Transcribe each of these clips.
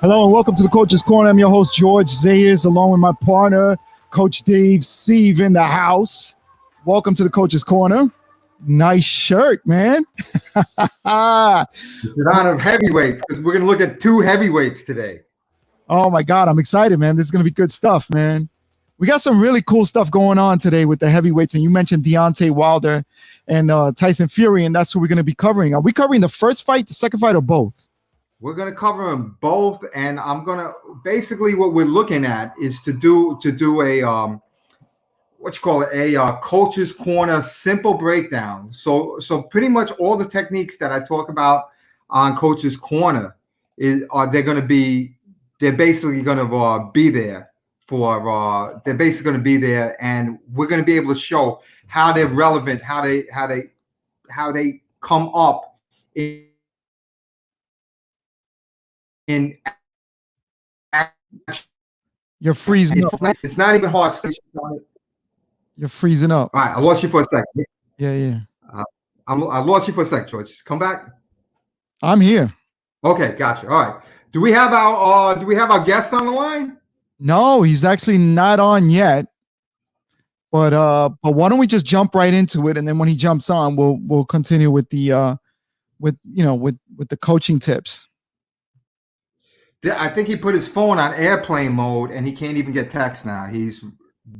Hello and welcome to the Coach's Corner. I'm your host, George Zayas, along with my partner, Coach Dave Sieve in the house. Welcome to the Coach's Corner. Nice shirt, man. It's an honor of heavyweights because we're going to look at two heavyweights today. Oh, my God. I'm excited, man. This is going to be good stuff, man. We got some really cool stuff going on today with the heavyweights. And you mentioned Deontay Wilder and Tyson Fury, and that's who we're going to be covering. Are we covering the first fight, the second fight, or both? We're going to cover them both, and I'm going to basically what we're looking at is to do a Coach's Corner simple breakdown. So pretty much all the techniques that I talk about on Coach's Corner they're basically going to be there they're basically going to be there, and we're going to be able to show how they're relevant, how they come up in You're freezing up. It's not even hard. You're freezing up. All right, I lost you for a second. Yeah. I lost you for a second, George. Come back. I'm here. Okay, gotcha. All right. Do we have our guest on the line? No, he's actually not on yet. But why don't we just jump right into it, and then when he jumps on, we'll continue with the with the coaching tips. I think he put his phone on airplane mode, and he can't even get text now. He's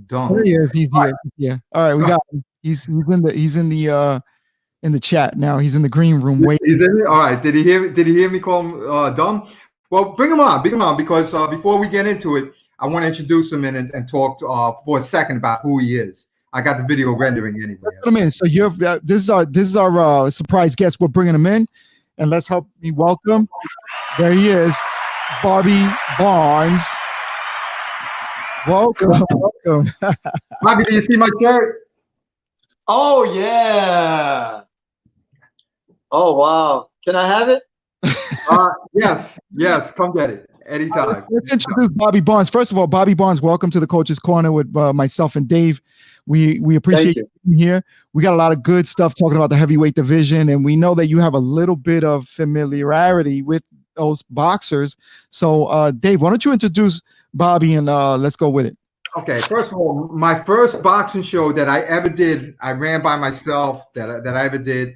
done. There he is. He's here. Yeah. All right, we got him. He's in the chat now. He's in the green room waiting. He's in it? All right. Did he hear me call him dumb? Well, bring him on because before we get into it, I want to introduce him and talk for a second about who he is. I got the video rendering anyway. Put him in. So this is our surprise guest. We're bringing him in, and let's help me welcome. There he is, Bobby Barnes. Welcome. Bobby, do you see my shirt? Oh yeah. Oh wow. Can I have it? Yes. Come get it anytime. Let's introduce Bobby Barnes. First of all, Bobby Barnes, welcome to the Coach's Corner with myself and Dave. We appreciate you being here. We got a lot of good stuff talking about the heavyweight division, and we know that you have a little bit of familiarity with those boxers. So, Dave, why don't you introduce Bobby and let's go with it. Okay, first of all, my first boxing show that I ever did, I ran by myself that I ever did.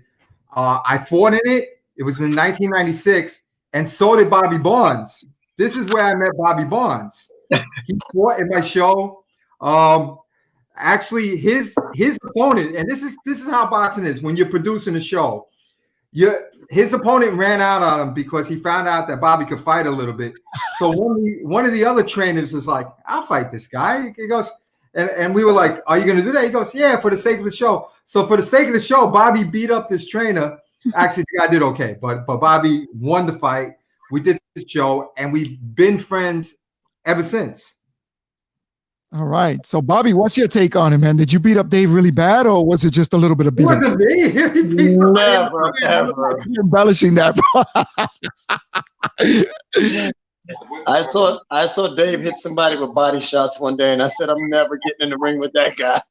I fought in it. It was in 1996, and so did Bobby Barnes. This is where I met Bobby Barnes. He fought in my show. Actually, his opponent, and this is how boxing is when you're producing a show. His opponent ran out on him because he found out that Bobby could fight a little bit. So one of the other trainers was like, "I'll fight this guy." He goes, and we were like, "Are you going to do that?" He goes, "Yeah, for the sake of the show." So for the sake of the show, Bobby beat up this trainer. Actually, the guy did okay, but Bobby won the fight. We did the show, and we've been friends ever since. All right. So, Bobby, what's your take on it, man? Did you beat up Dave really bad, or was it just a little bit of beating? It wasn't me. He beat up Never, ever. You're embellishing that, bro. I saw Dave hit somebody with body shots one day, and I said, I'm never getting in the ring with that guy.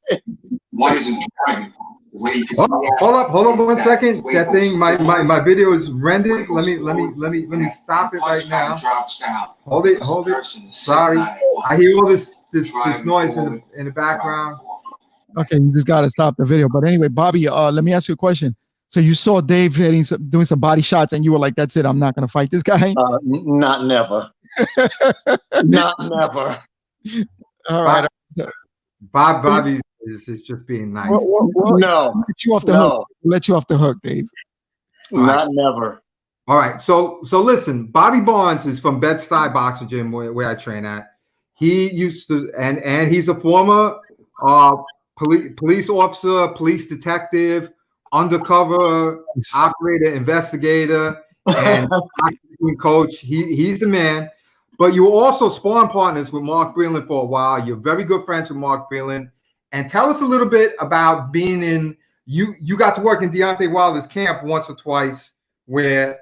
Hold up 1 second. That thing, my video is rendered. Let me stop it right now. Hold it. Sorry, I hear all this noise in the background. Okay, you just got to stop the video. But anyway, Bobby, let me ask you a question. So you saw Dave doing some body shots, and you were like, "That's it. I'm not going to fight this guy." Not never. Not never. All right. Bobby is just being nice. No. Let you off the hook. Let you off the hook, Dave. Not never. All right. So listen, Bobby Barnes is from Bed-Stuy Boxing Gym where I train at. He used to, and he's a former police officer, police detective, undercover operator, investigator, and coach. He's the man. But you were also sparring partners with Mark Breland for a while. You're very good friends with Mark Breland. And tell us a little bit about being in. You got to work in Deontay Wilder's camp once or twice, where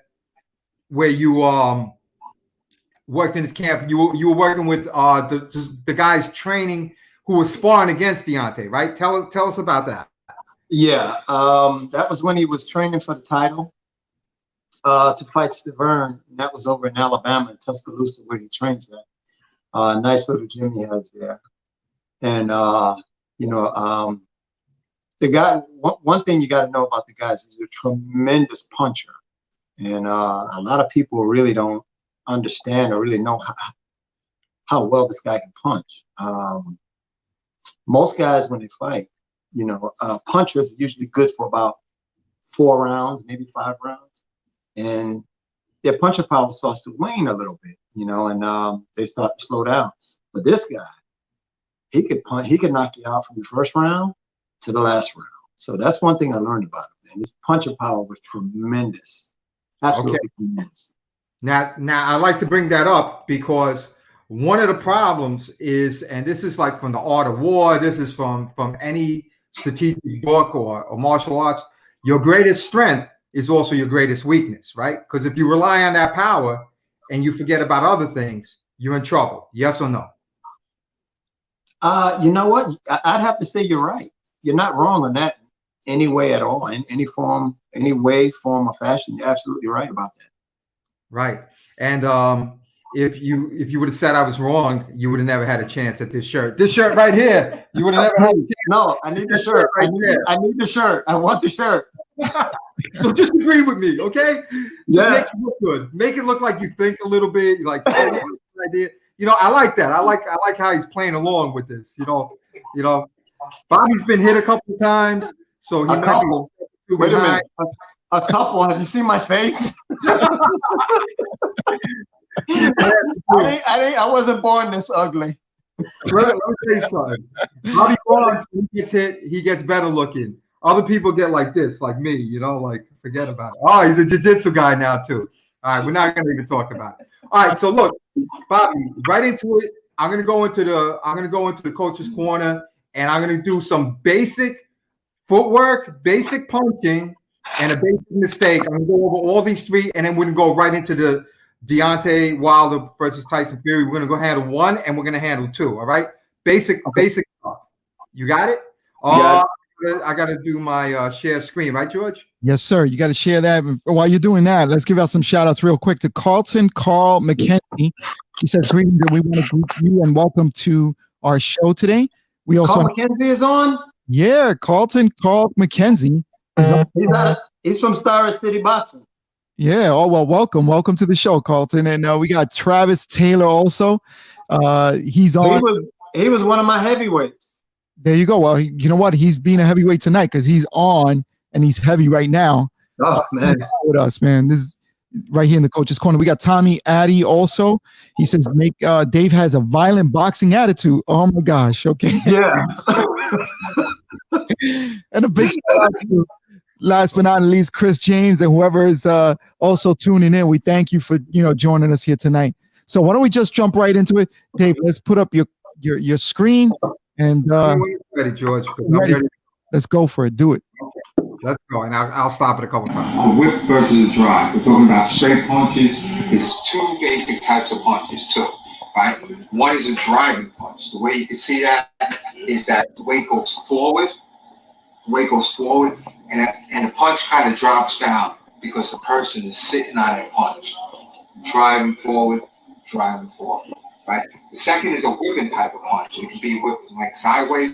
you worked in his camp. You were working with the guys training who were sparring against Deontay, right? Tell us about that. Yeah, that was when he was training for the title. to fight Stavern, and that was over in Alabama, in Tuscaloosa, where he trains at. Nice little gym he has there. And, the guy, one thing you got to know about the guy is he's a tremendous puncher. And a lot of people really don't understand or really know how well this guy can punch. Most guys, when they fight, punchers are usually good for about 4 rounds, maybe 5 rounds. And their punching power starts to wane a little bit, and they start to slow down. But this guy, he could punch, he could knock you out from the first round to the last round. So that's one thing I learned about him, man. His punching power was tremendous. Absolutely tremendous. Now I like to bring that up because one of the problems is, and this is like from the Art of War, this is from any strategic book or martial arts, your greatest strength is also your greatest weakness, right? Because if you rely on that power and you forget about other things, you're in trouble. Yes or no? You know what? I'd have to say you're right. You're not wrong on that any way at all, in any form, any way, form, or fashion. You're absolutely right about that. Right. And if you would have said I was wrong, you would have never had a chance at this shirt. This shirt right here, you would have never had a chance. No, I need the shirt. I need the shirt. I want the shirt. So just agree with me, okay? Yeah. Make it look good. Make it look like you think a little bit. Like, idea. I like that. I like how he's playing along with this. Bobby's been hit a couple of times, so he might be. Wait a minute. A couple. Have you seen my face? I wasn't born this ugly. Let me tell you something. Bobby Barnes, when he gets hit, he gets better looking. Other people get like this, like me, like forget about it. Oh, he's a jiu-jitsu guy now too. All right, we're not gonna even talk about it. All right, so look, Bobby, right into it. I'm gonna go into the coach's corner, and I'm gonna do some basic footwork, basic punching, and a basic mistake. I'm gonna go over all these 3, and then we're gonna go right into the Deontay Wilder versus Tyson Fury. We're gonna go handle 1, and we're gonna handle 2. All right, basic stuff. You got it? I got to do my share screen, right, George? Yes, sir. You got to share that. While you're doing that, let's give out some shout outs real quick to Carl McKenzie. He says, greetings, and we want to greet you and welcome to our show today. We also Carl McKenzie is on? Yeah, Carl McKenzie is on. He's from Starrett City Boxing. Yeah. Oh, well, welcome to the show, Carlton. And we got Travis Taylor also. He's on. He was one of my heavyweights. There you go. Well, you know what? He's being a heavyweight tonight because he's on and he's heavy right now. Oh, man. With us, man. This is right here in the coach's corner. We got Tommy Addy also. He says, Dave has a violent boxing attitude. Oh, my gosh. Okay. Yeah. And a big shout out to, last but not least, Chris James and whoever is also tuning in. We thank you for, joining us here tonight. So why don't we just jump right into it? Dave, let's put up your screen. And ready, George. Ready. Let's go for it. Do it. Let's go, and I'll stop it a couple times. A whip versus a drive. We're talking about straight punches. There's 2 basic types of punches, too. Right? One is a driving punch. The way you can see that is that the weight goes forward. And the punch kind of drops down because the person is sitting on that punch, driving forward. Right. The second is a whipping type of punch. It can be whipped like sideways.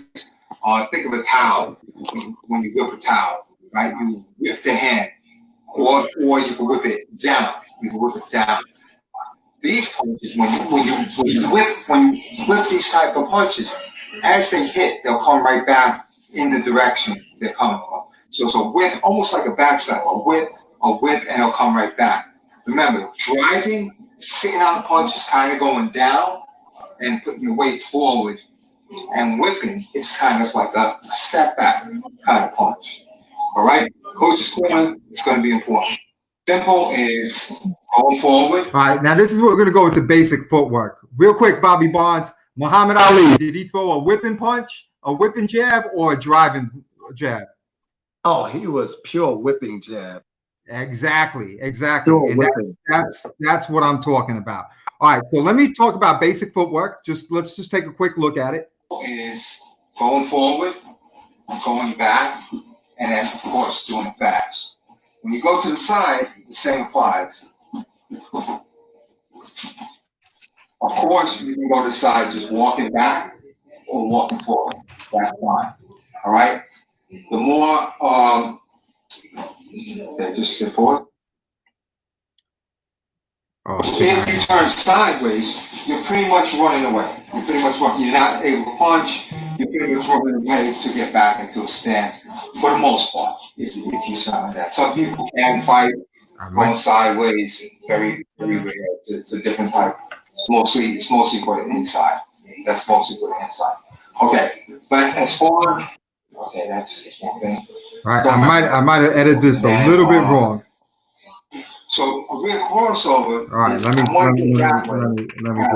Think of a towel. When you whip a towel, right? You whip the hand, or you can whip it down. These punches, when you whip these type of punches, as they hit, they'll come right back in the direction they're coming from. So it's a whip, almost like a backstab. A whip, and it'll come right back. Remember, driving. Sitting on the punch is kind of going down and putting your weight forward, and whipping, it's kind of like a step back kind of punch. All right, coach's corner, it's going to be important. Simple is going forward. All right, now this is what we're going to go with the basic footwork. Real quick, Bobby Barnes, Muhammad Ali, did he throw a whipping punch, a whipping jab, or a driving jab? Oh, he was pure whipping jab. Exactly. And that's what I'm talking about. All right, so let me talk about basic footwork. Let's just take a quick look at it. Is going forward, going back, and then of course doing fast. When you go to the side, the same applies. Of course, you can go to the side just walking back or walking forward. That's fine. All right. The more, okay, just get forward. If you turn sideways, you're pretty much running away. You're not able to punch. You're pretty much running away to get back into a stance for the most part. If you sound like that, some people can fight going sideways. Very, very rare. It's a different type. It's mostly for the inside. That's mostly for the inside. Okay, but as far okay, that's okay. All right, I might have edited this a little bit wrong. So a real crossover. All right, let me go.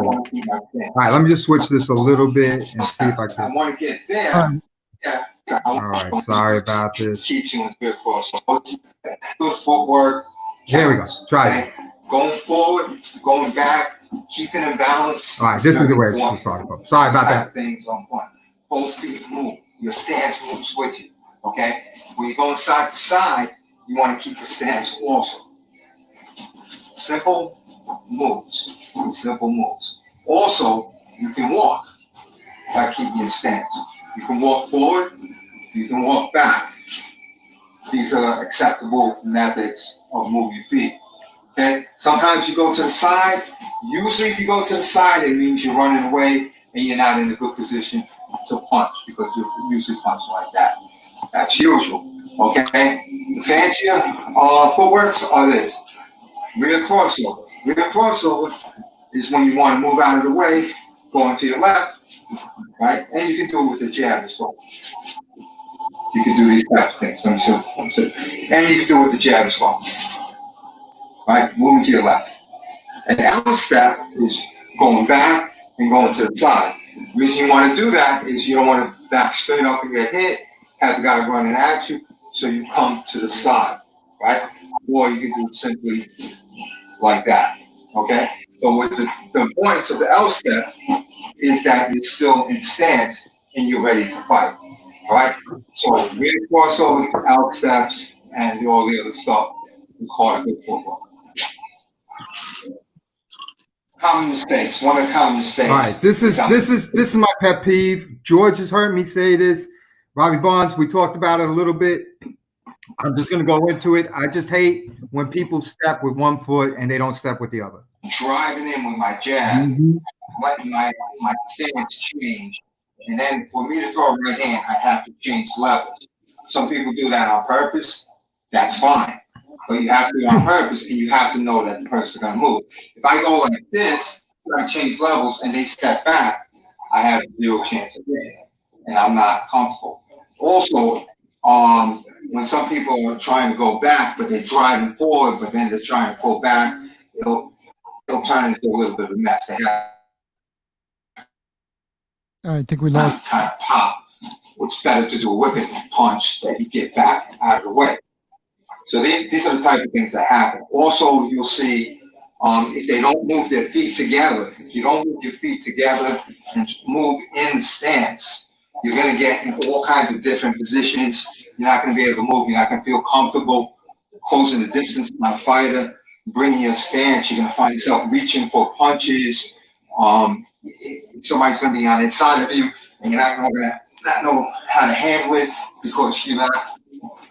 All right, let me just switch this a little bit and see if I can. I want to get there. Yeah. All right, sorry about this. Keeps you in good crossover. Good footwork. Here we go. Try it. Going forward, going back, keeping in balance. All right, this is the way it's started from. Sorry about that. Things on point. Both feet move. Your stance moves with you. Okay. When you're going side to side, you want to keep your stance also. Simple moves. Simple moves. Also, you can walk by keeping your stance. You can walk forward. You can walk back. These are acceptable methods of moving your feet. Okay. Sometimes you go to the side. Usually, if you go to the side, it means you're running away and you're not in a good position to punch because you're usually punching like that. That's usual. Okay. The fancier footworks are this. Rear crossover. Rear crossover is when you want to move out of the way, going to your left, right? And you can do it with the jab as well. You can do these types of things. Let me see. And you can do it with the jab as well. Right? Moving to your left. An L step is going back and going to the side. The reason you want to do that is you don't want to back straight up and get hit, have the guy running at you, so you come to the side, right? Or you can do it simply like that, okay? So with the importance of the L step is that you're still in stance and you're ready to fight, all right? So rear crossover, L steps, and all the other stuff is called a good football. Common mistakes. One of the common mistakes. All right, this is my pet peeve. George has heard me say this. Robbie Barnes, we talked about it a little bit. I'm just going to go into it. I just hate when people step with one foot and they don't step with the other. Driving in with my jab, letting my stance change, and then for me to throw a right hand, I have to change levels. Some people do that on purpose. That's fine. But you have to do it on purpose, and you have to know that the person's going to move. If I go like this, I change levels, and they step back, I have zero chance of getting it, and I'm not comfortable. Also, when some people are trying to go back, but they're driving forward, but then they're trying to pull back, it'll turn into a little bit of a mess. They have I think we lost. Kind of pop. It's better to do a whipping punch that you get back out of the way. So these are the type of things that happen. Also, you'll see if they don't move their feet together, if you don't move your feet together and move in the stance, you're going to get in all kinds of different positions. You're not going to be able to move. You're not going to feel comfortable closing the distance to my fighter, bringing your stance. You're going to find yourself reaching for punches. Somebody's going to be on the inside of you, and you're not going to know how to handle it because you're not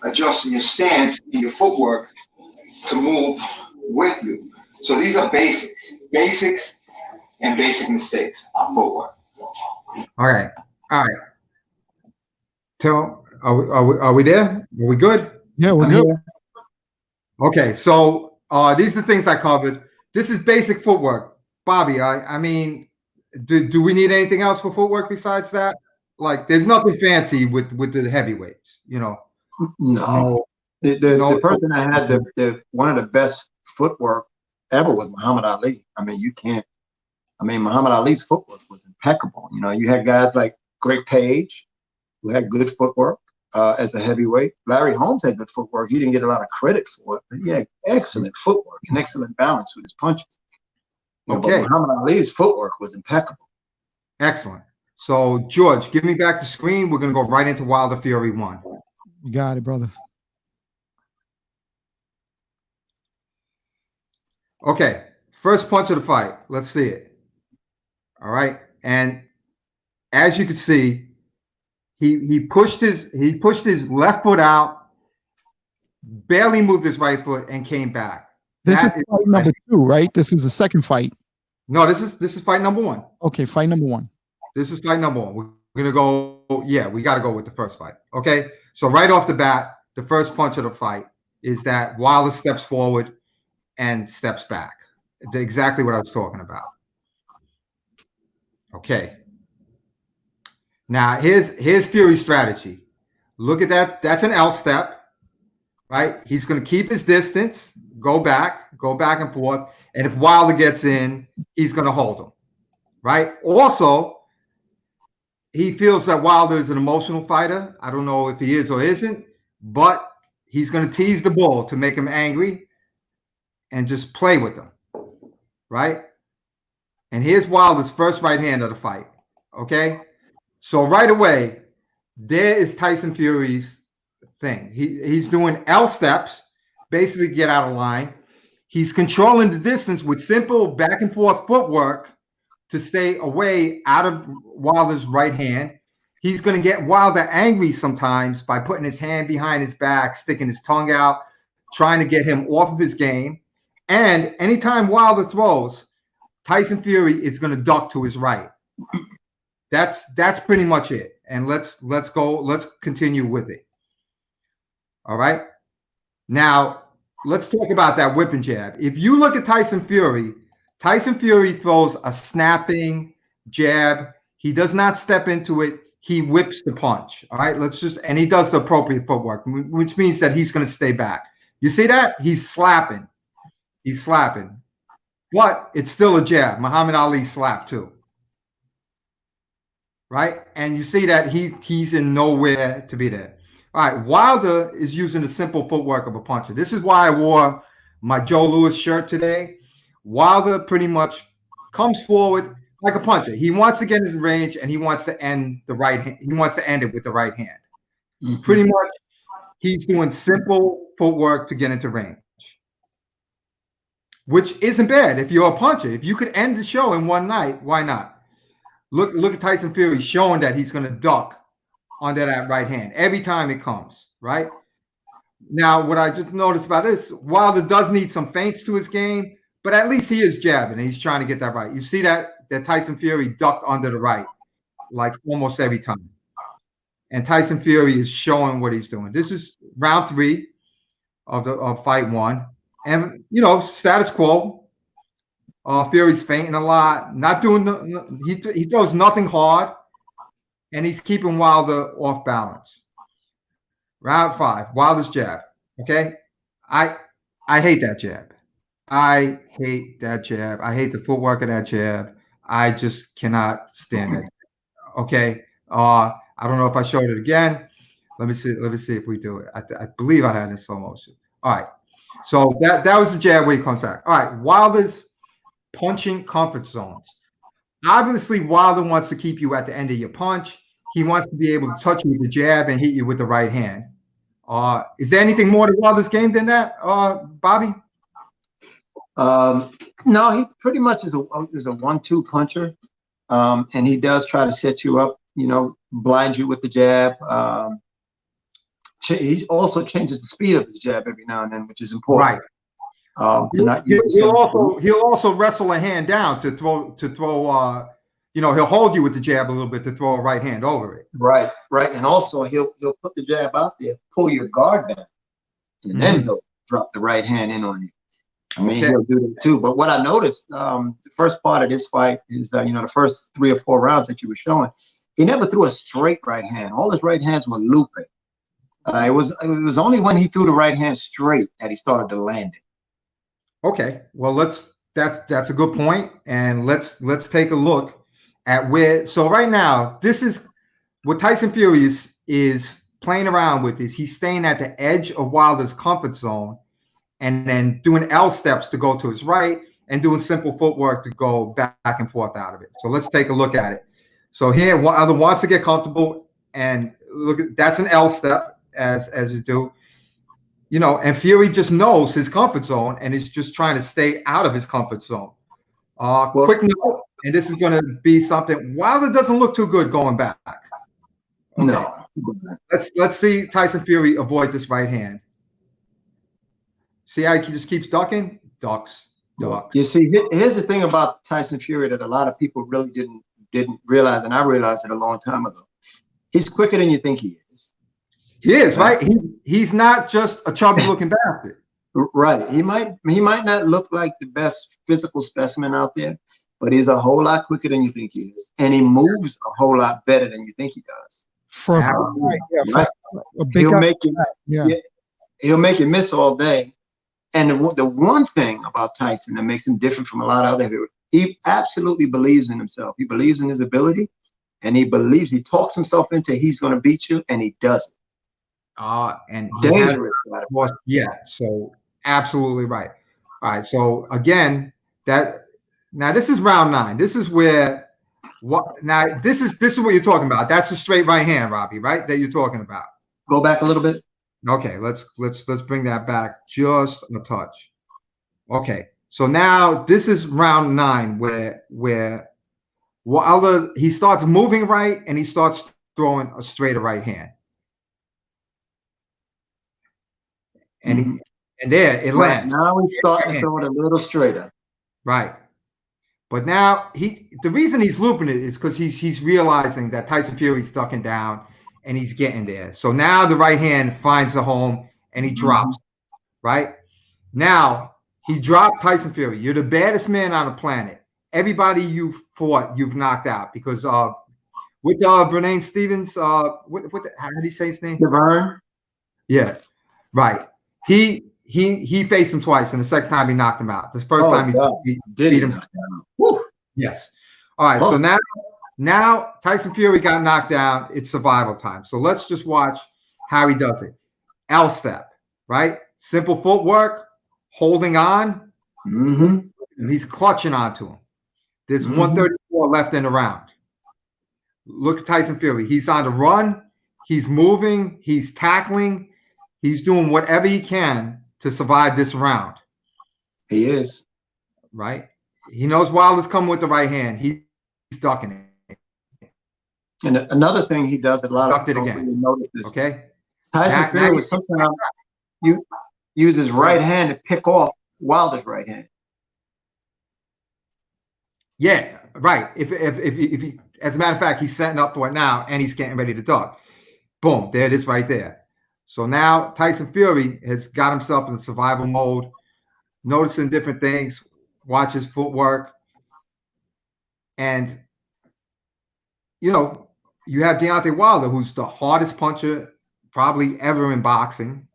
adjusting your stance and your footwork to move with you. So these are basics and basic mistakes on footwork. All right. Are we there? Are we good? Yeah, we're good. Here. Okay, so these are the things I covered. This is basic footwork. Bobby, I mean, do we need anything else for footwork besides that? Like, there's nothing fancy with the heavyweights, you know? No. The person that had the one of the best footwork ever was Muhammad Ali. Muhammad Ali's footwork was impeccable. You know, you had guys like Greg Page, who had good footwork as a heavyweight. Larry Holmes had good footwork. He didn't get a lot of credit for it, but he had excellent footwork and excellent balance with his punches. Okay. But Muhammad Ali's footwork was impeccable. Excellent. So, George, give me back the screen. We're going to go right into Wilder Fury 1. You got it, brother. Okay, first punch of the fight. Let's see it. All right, and as you can see, he pushed his left foot out, barely moved his right foot, and came back. This is fight number 2, right? This is the second fight. No, this is fight number 1. Okay, fight number 1. This is fight number 1. We're gonna go. Yeah, we got to go with the first fight. Okay, so right off the bat, the first punch of the fight is that Wilder steps forward and steps back. Exactly what I was talking about. Okay. Now here's Fury's strategy. Look at that. That's an L step, right? He's going to keep his distance, go back and forth, and if Wilder gets in, he's going to hold him, right? Also, he feels that Wilder is an emotional fighter. I don't know if he is or isn't, but he's going to tease the bull to make him angry and just play with him, right? And here's Wilder's first right hand of the fight, okay? So right away, there is Tyson Fury's thing. He's doing L steps, basically get out of line. He's controlling the distance with simple back and forth footwork to stay away out of Wilder's right hand. He's going to get Wilder angry sometimes by putting his hand behind his back, sticking his tongue out, trying to get him off of his game. And anytime Wilder throws, Tyson Fury is going to duck to his right. That's pretty much it. And let's continue with it. All right. Now let's talk about that whipping jab. If you look at Tyson Fury throws a snapping jab. He does not step into it. He whips the punch. All right. And he does the appropriate footwork, which means that he's going to stay back. You see that? He's slapping. But it's still a jab. Muhammad Ali slapped too. Right? And you see that he's in nowhere to be there. All right. Wilder is using the simple footwork of a puncher. This is why I wore my Joe Louis shirt today. Wilder pretty much comes forward like a puncher. He wants to get in the range and he wants to end the right hand. He wants to end it with the right hand. Mm-hmm. Pretty much he's doing simple footwork to get into range, which isn't bad if you're a puncher. If you could end the show in one night, why not? Look at Tyson Fury showing that he's going to duck under that right hand every time it comes, right? Now, what I just noticed about this, Wilder does need some feints to his game, but at least he is jabbing and he's trying to get that right. You see that Tyson Fury ducked under the right like almost every time. And Tyson Fury is showing what he's doing. This is round 3 of fight 1. And, status quo. Fury's fainting a lot, not doing he throws nothing hard, and he's keeping Wilder off balance. Round 5, Wilder's jab. Okay, I hate that jab. I hate that jab. I hate the footwork of that jab. I just cannot stand it. Okay, I don't know if I showed it again. Let me see if we do it. I believe I had it in slow motion. All right, so that was the jab where he comes back. All right, Wilder's punching comfort zones. Obviously, Wilder wants to keep you at the end of your punch. He wants to be able to touch you with the jab and hit you with the right hand. Is there anything more to Wilder's game than that, Bobby? No, he pretty much is a 1-2 puncher, and he does try to set you up, blind you with the jab. He also changes the speed of the jab every now and then, which is important. Right. He'll also wrestle a hand down to throw. He'll hold you with the jab a little bit to throw a right hand over it. Right, and also he'll put the jab out there, pull your guard back, and then he'll drop the right hand in on you. I mean, he'll do that too. But what I noticed, the first part of this fight is the first 3 or 4 rounds that you were showing, he never threw a straight right hand. All his right hands were looping. It was only when he threw the right hand straight that he started to land it. Okay, well that's a good point, and let's take a look at where. So right now, this is what Tyson Fury is playing around with. Is he's staying at the edge of Wilder's comfort zone, and then doing L steps to go to his right, and doing simple footwork to go back and forth out of it. So let's take a look at it. So here, Wilder wants to get comfortable, and look at that's an L step as you do. you know, and Fury just knows his comfort zone and is just trying to stay out of his comfort zone. Quick note, and this is going to be something. Wilder doesn't look too good going back. Okay. No. Let's see Tyson Fury avoid this right hand. See how he just keeps ducking? Ducks. You see, here's the thing about Tyson Fury that a lot of people really didn't realize, and I realized it a long time ago. He's quicker than you think he is. He is, right? He's not just a chubby looking bastard. Right. He might not look like the best physical specimen out there, but he's a whole lot quicker than you think he is. And he moves a whole lot better than you think he does. He'll make you miss all day. And the one thing about Tyson that makes him different from a lot of other heroes, he absolutely believes in himself. He believes in his ability, and he talks himself into he's going to beat you, and he does it. And dangerous. Yeah, so absolutely right. All right, so again, now this is round 9. This is where this is what you're talking about. That's a straight right hand, Robbie, right? That you're talking about. Go back a little bit. Okay, let's bring that back just a touch. Okay, so now this is round 9 where Wilder, he starts moving right and he starts throwing a straighter right hand. And there it lands. Now he's starting to throw it a little straighter. Right. But now the reason he's looping it is because he's realizing that Tyson Fury's ducking down and he's getting there. So now the right hand finds the home and he drops. Right? Now he dropped Tyson Fury. You're the baddest man on the planet. Everybody you fought, you've knocked out because with Bernayne Stevens, how did he say his name? Devern. Yeah. Right. He faced him twice, and the second time he knocked him out. The first time he beat him. Yes. All right. So now Tyson Fury got knocked down. It's survival time. So let's just watch how he does it. L step, right? Simple footwork, holding on. And he's clutching onto him. There's 134 left in the round. Look at Tyson Fury. He's on the run. He's moving. He's tackling. He's doing whatever he can to survive this round. He is. Right? He knows Wilder's coming with the right hand. He's ducking it. And another thing he does, a lot of people don't really notice this. Okay. Tyson Fury was sometimes use his right hand to pick off Wilder's right hand. Yeah, right. If he, as a matter of fact, he's setting up for it now and he's getting ready to duck. Boom, there it is right there. So now Tyson Fury has got himself in survival mode, noticing different things, watch his footwork. And, you know, you have Deontay Wilder, who's the hardest puncher probably ever in boxing.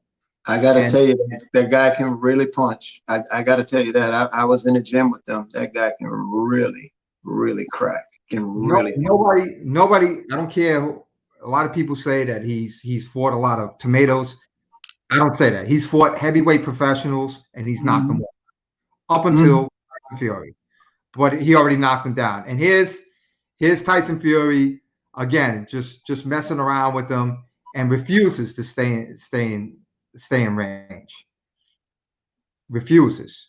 I got to tell you, that guy can really punch. I got to tell you that. I was in the gym with them. That guy can really, really crack. Nobody, I don't care. A lot of people say that he's fought a lot of tomatoes. I don't say that. He's fought heavyweight professionals and he's knocked them off up until Tyson Fury. But he already knocked him down. And here's Tyson Fury again, just messing around with them and refuses to stay in range. Refuses.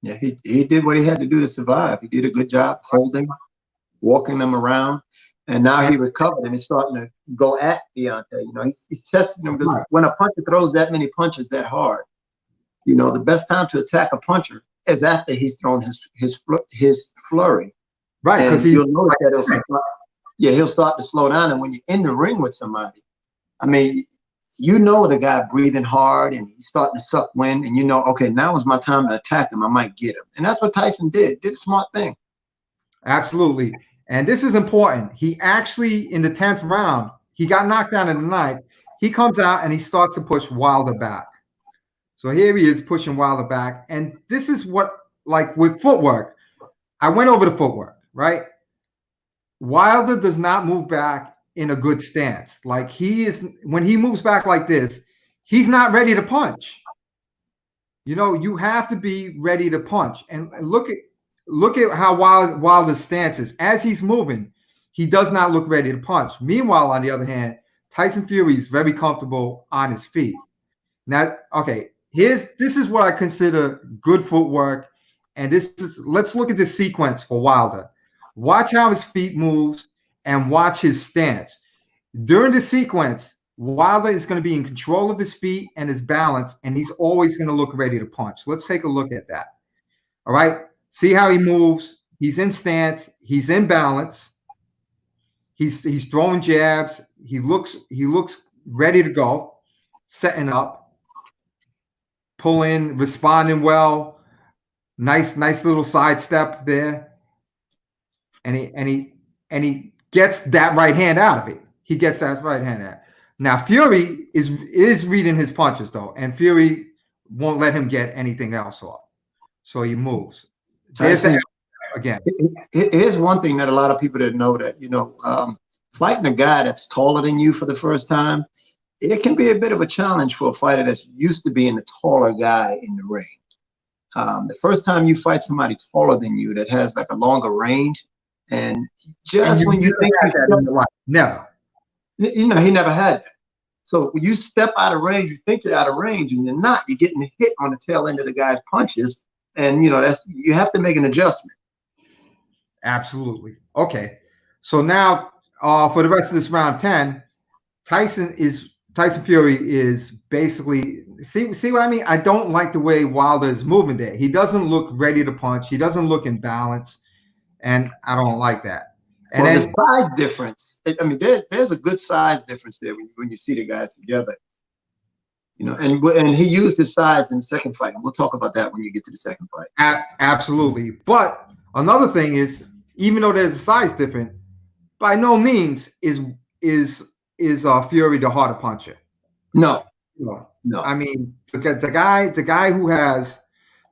Yeah, he did what he had to do to survive. He did a good job holding, walking them around, and now he recovered and he's starting to go at Deontay. You know, he's testing him because when a puncher throws that many punches that hard, you know, the best time to attack a puncher is after he's thrown his flurry. Right, because you'll notice that he'll start to slow down. And when you're in the ring with somebody, I mean, you know the guy breathing hard and he's starting to suck wind, and you know, okay, now is my time to attack him. I might get him. And that's what Tyson did a smart thing. Absolutely. And this is important. He actually, in the 10th round, he got knocked down in the 9th. He comes out and he starts to push Wilder back. So here he is pushing Wilder back. And this is what, like with footwork, I went over the footwork, right? Wilder does not move back in a good stance. Like when he moves back like this, he's not ready to punch. You know, you have to be ready to punch. And look at how Wilder's stance is. As he's moving, he does not look ready to punch. Meanwhile, on the other hand, Tyson Fury is very comfortable on his feet. Now, okay, this is what I consider good footwork. And let's look at this sequence for Wilder. Watch how his feet moves and watch his stance. During the sequence, Wilder is going to be in control of his feet and his balance, and he's always going to look ready to punch. Let's take a look at that. All right. See how he moves. He's in stance. He's in balance. He's throwing jabs. He looks ready to go, setting up, pull in, responding well. Nice little sidestep there. And he gets that right hand out of it. He gets that right hand out. Now Fury is reading his punches though, and Fury won't let him get anything else off. So he moves. Tyson, again. Here's one thing that a lot of people didn't know, that fighting a guy that's taller than you for the first time, it can be a bit of a challenge for a fighter that's used to being the taller guy in the ring. The first time you fight somebody taller than you that has like a longer range, and just when you think never. He never had that. So when you step out of range, you think you're out of range, and you're not. You're getting hit on the tail end of the guy's punches, and you have to make an adjustment. Absolutely. Okay. So now, for the rest of this round 10, Tyson Fury is basically see what I mean? I don't like the way Wilder is moving there. He doesn't look ready to punch. He doesn't look in balance, and I don't like that. And well, the size difference, I mean, there's a good size difference there when you see the guys together. And he used his size in the second fight. We'll talk about that when you get to the second fight. Absolutely. But another thing is, even though there's a size difference, by no means is Fury the harder puncher. No. I mean, the guy who has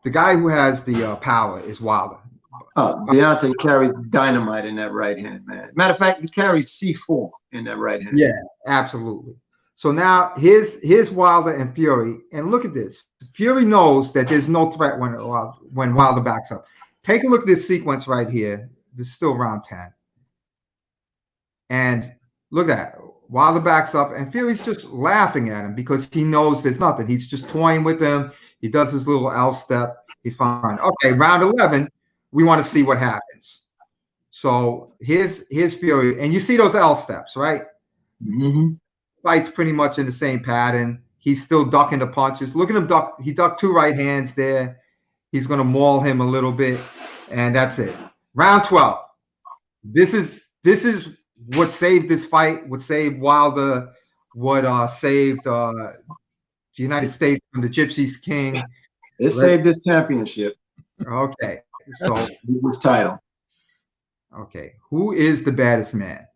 the power is Wilder. Deontay carries dynamite in that right hand, man. Matter of fact, he carries C4 in that right hand. Yeah, absolutely. So now here's Wilder and Fury, and look at this. Fury knows that there's no threat when Wilder backs up. Take a look at this sequence right here. This is still round 10. And look at that. Wilder backs up, and Fury's just laughing at him because he knows there's nothing. He's just toying with him. He does his little L step. He's fine. Okay, round 11. We want to see what happens. So here's Fury, and you see those L steps, right? Mm-hmm. Fight's pretty much in the same pattern. He's still ducking the punches. Look at him duck. He ducked 2 right hands there. He's going to maul him a little bit, and that's it. Round 12. This is what saved this fight. What saved Wilder. What saved the United States from the Gypsies King. It saved this championship. Okay. So this title. Okay, who is the baddest man?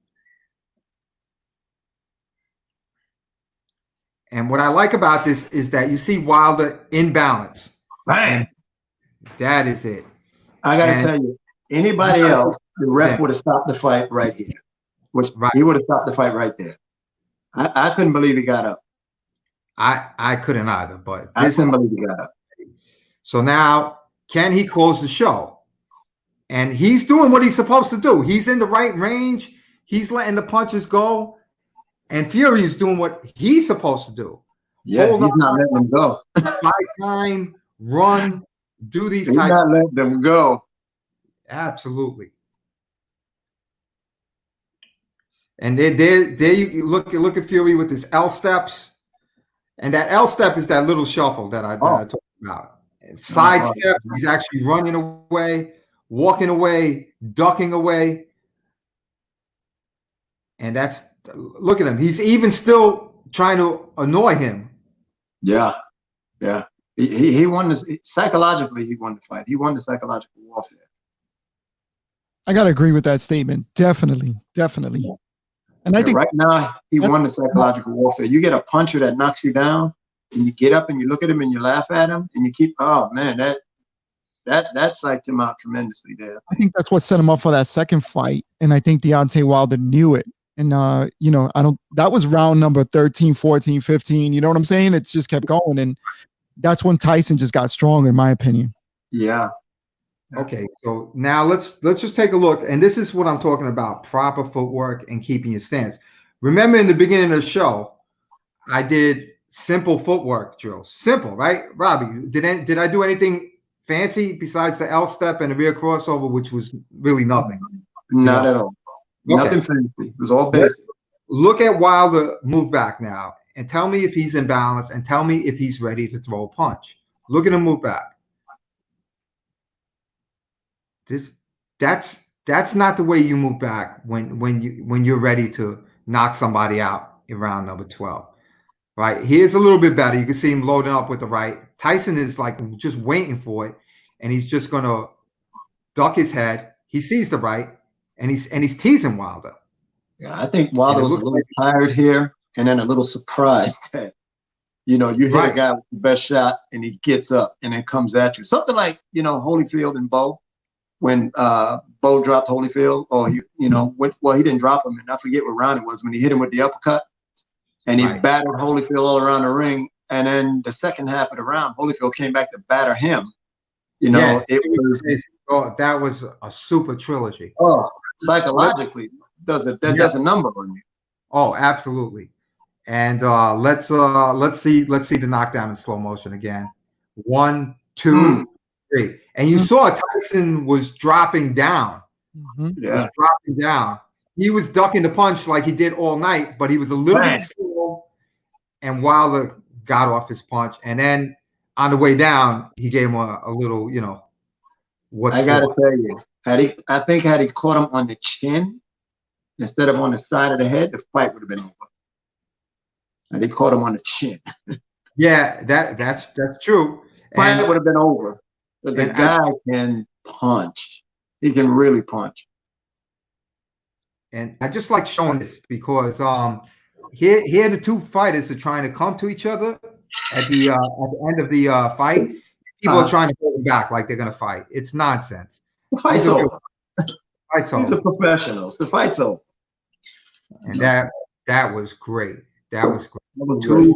And what I like about this is that you see Wilder in balance. Right. That is it. I got to tell you, anybody else, the ref would have stopped the fight right here. He would have stopped the fight right there. I couldn't believe he got up. I couldn't either, but I couldn't believe he got up. So now, can he close the show? And he's doing what he's supposed to do. He's in the right range. He's letting the punches go. And Fury is doing what he's supposed to do. Yeah, he's not letting them go. Buy time, run, do these He's not letting them go. Absolutely. And there you look at Fury with his L steps. And that L step is that little shuffle that I talked about. Side step, he's actually running away, walking away, ducking away. And look at him. He's even still trying to annoy him. Yeah. Yeah. He won this psychologically. He won the fight. He won the psychological warfare. I got to agree with that statement. Definitely. Yeah. And I think right now he won the psychological warfare. You get a puncher that knocks you down, and you get up and you look at him and you laugh at him and you keep, oh man, that psyched him out tremendously there. I think that's what set him up for that second fight. And I think Deontay Wilder knew it. And, that was round number 13, 14, 15. You know what I'm saying? It just kept going. And that's when Tyson just got stronger, in my opinion. Yeah. Okay. So now let's just take a look. And this is what I'm talking about. Proper footwork and keeping your stance. Remember in the beginning of the show, I did simple footwork drills. Simple, right? Robbie, did I do anything fancy besides the L step and the rear crossover, which was really nothing? Not at all. Okay. Nothing fancy. It was all basic. Look at Wilder move back now and tell me if he's in balance and tell me if he's ready to throw a punch. Look at him move back. That's not the way you move back when you're ready to knock somebody out in round number 12. Right? Here's a little bit better. You can see him loading up with the right. Tyson is like just waiting for it, and he's just gonna duck his head. He sees the right, and he's teasing Wilder. Yeah, I think Wilder was a little tired here, and then a little surprised that, you hit a guy with the best shot, and he gets up and then comes at you. Something like, Holyfield and Bo, when Bo dropped Holyfield, or he didn't drop him, and I forget what round it was when he hit him with the uppercut, and he battered Holyfield all around the ring. And then the second half of the round, Holyfield came back to batter him. That was a super trilogy. Oh, psychologically, does a number on you. Oh, absolutely. And let's see the knockdown in slow motion again. 1, 2, 3. And you saw Tyson was dropping down. Yeah. Dropping down. He was ducking the punch like he did all night, but he was a little bit slow. And Wilder got off his punch. And then on the way down, he gave him a little, I gotta tell you, had he caught him on the chin instead of on the side of the head, the fight would have been over. And he caught him on the chin. Yeah, that's true. Fight would have been over. But the guy can punch. He can really punch. And I just like showing this because here the two fighters are trying to come to each other at the end of the fight. People are trying to hold them back like they're going to fight. It's nonsense. The fight's over. Fight's over. These are professionals. The fight's over. And that was great. That was great.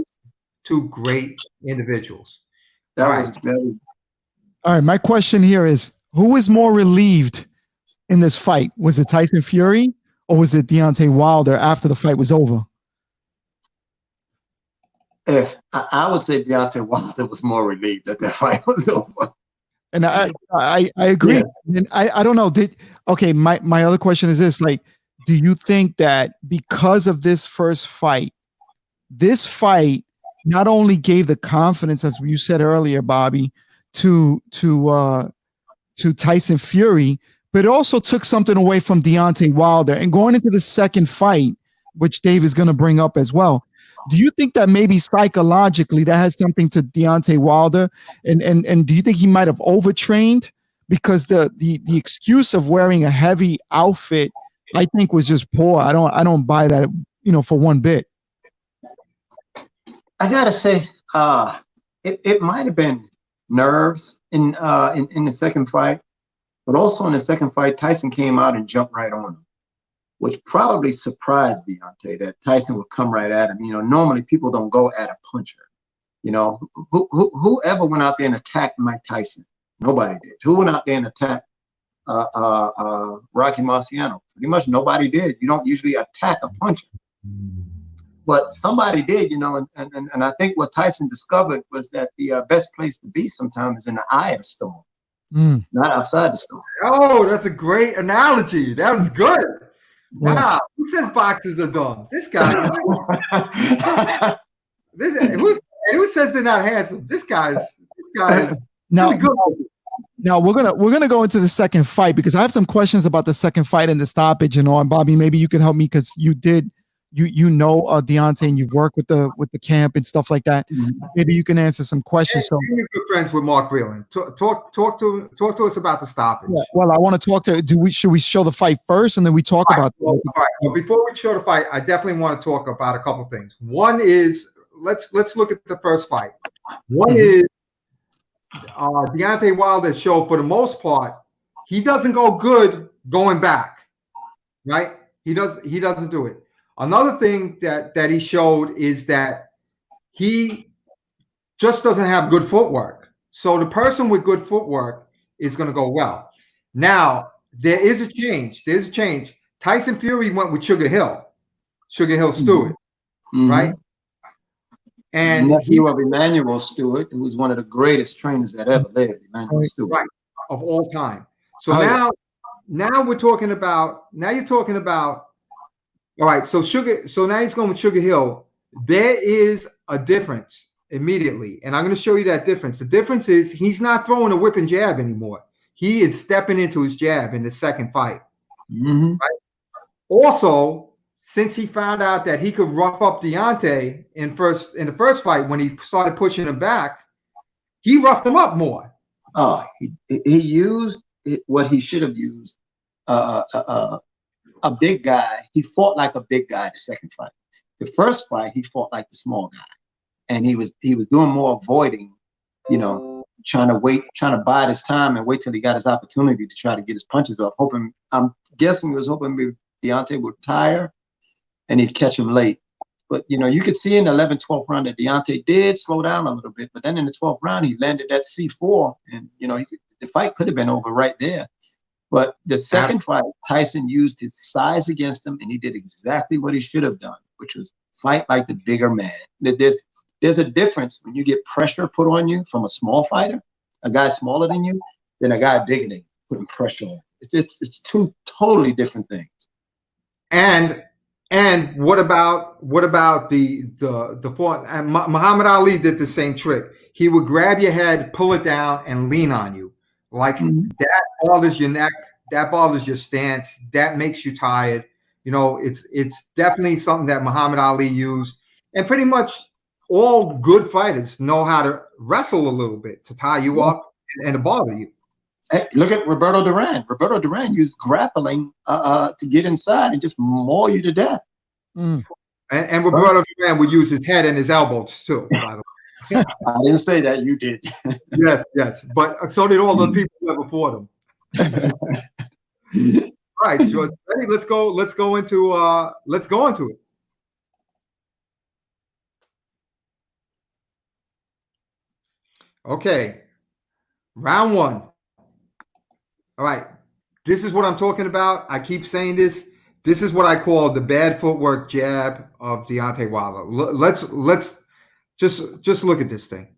Two great individuals. All right. My question here is, who was more relieved in this fight? Was it Tyson Fury or was it Deontay Wilder after the fight was over? I would say Deontay Wilder was more relieved that fight was over. And I agree. Yeah. And I don't know. My other question is this: like, do you think that because of this first fight, this fight not only gave the confidence, as you said earlier, Bobby, to Tyson Fury, but it also took something away from Deontay Wilder? And going into the second fight, which Dave is going to bring up as well, do you think that maybe psychologically that has something to Deontay Wilder? And do you think he might have overtrained? Because the excuse of wearing a heavy outfit, I think, was just poor. I don't buy that, for one bit. I gotta say, it might have been nerves in the second fight, but also in the second fight, Tyson came out and jumped right on him, which probably surprised Deontay that Tyson would come right at him. Normally people don't go at a puncher. Who ever went out there and attacked Mike Tyson? Nobody did. Who went out there and attacked Rocky Marciano? Pretty much nobody did. You don't usually attack a puncher. But somebody did, and I think what Tyson discovered was that the best place to be sometimes is in the eye of the storm, not outside the storm. Oh, that's a great analogy. That was good. Wow. Who says boxers are dumb? This guy. Who says they're not handsome? This guy's now, really good. Now we're gonna go into the second fight because I have some questions about the second fight and the stoppage and all. And Bobby, maybe you can help me because you know Deontay and you've worked with the camp and stuff like that. Maybe you can answer some questions. So you're good friends with Mark Breland. Talk to us about the stoppage. Yeah, well, I want to talk to. Should we show the fight first and then we talk about? All right. Well, before we show the fight, I definitely want to talk about a couple things. One is let's look at the first fight. One is Deontay Wilder showed, for the most part, he doesn't go good going back, right? He doesn't do it. Another thing that he showed is that he just doesn't have good footwork. So the person with good footwork is going to go well. Now, there is a change. Tyson Fury went with Sugar Hill. Sugar Hill Stewart, right? And nephew of Emmanuel Stewart, who was one of the greatest trainers that ever lived, Emmanuel Stewart, right, of all time. So now you're talking about. All right, so now he's going with Sugar Hill. There is a difference immediately, and I'm going to show you that difference. The difference is he's not throwing a whipping jab anymore. He is stepping into his jab in the second fight. Right? Also, since he found out that he could rough up Deontay in the first fight when he started pushing him back, he roughed him up more. Oh, he used what he should have used. A big guy. He fought like a big guy the second fight. The first fight, he fought like the small guy, and he was doing more avoiding, trying to bide his time and wait till he got his opportunity to try to get his punches off. I'm guessing he was hoping maybe Deontay would tire and he'd catch him late. But, you could see in the 11th, 12th round that Deontay did slow down a little bit. But then in the 12th round, he landed that C4. And, the fight could have been over right there. But the second fight, Tyson used his size against him, and he did exactly what he should have done, which was fight like the bigger man. There's a difference when you get pressure put on you from a small fighter, a guy smaller than you, than a guy bigger than you, putting pressure on. It's two totally different things. And what about the form? And Muhammad Ali did the same trick. He would grab your head, pull it down, and lean on you. Like that bothers your neck, that bothers your stance, that makes you tired. It's definitely something that Muhammad Ali used, and pretty much all good fighters know how to wrestle a little bit to tie you up and to bother you. Hey, look at Roberto Duran. Roberto Duran used grappling to get inside and just maul you to death. And Roberto Duran would use his head and his elbows too, by the way. I didn't say that, you did. Yes, but so did all the people who ever fought him. All right, George, ready? Let's go into it. Okay, round one. All right, this is what I'm talking about. I keep saying this. This is what I call the bad footwork jab of Deontay Wilder. Let's just look at this thing.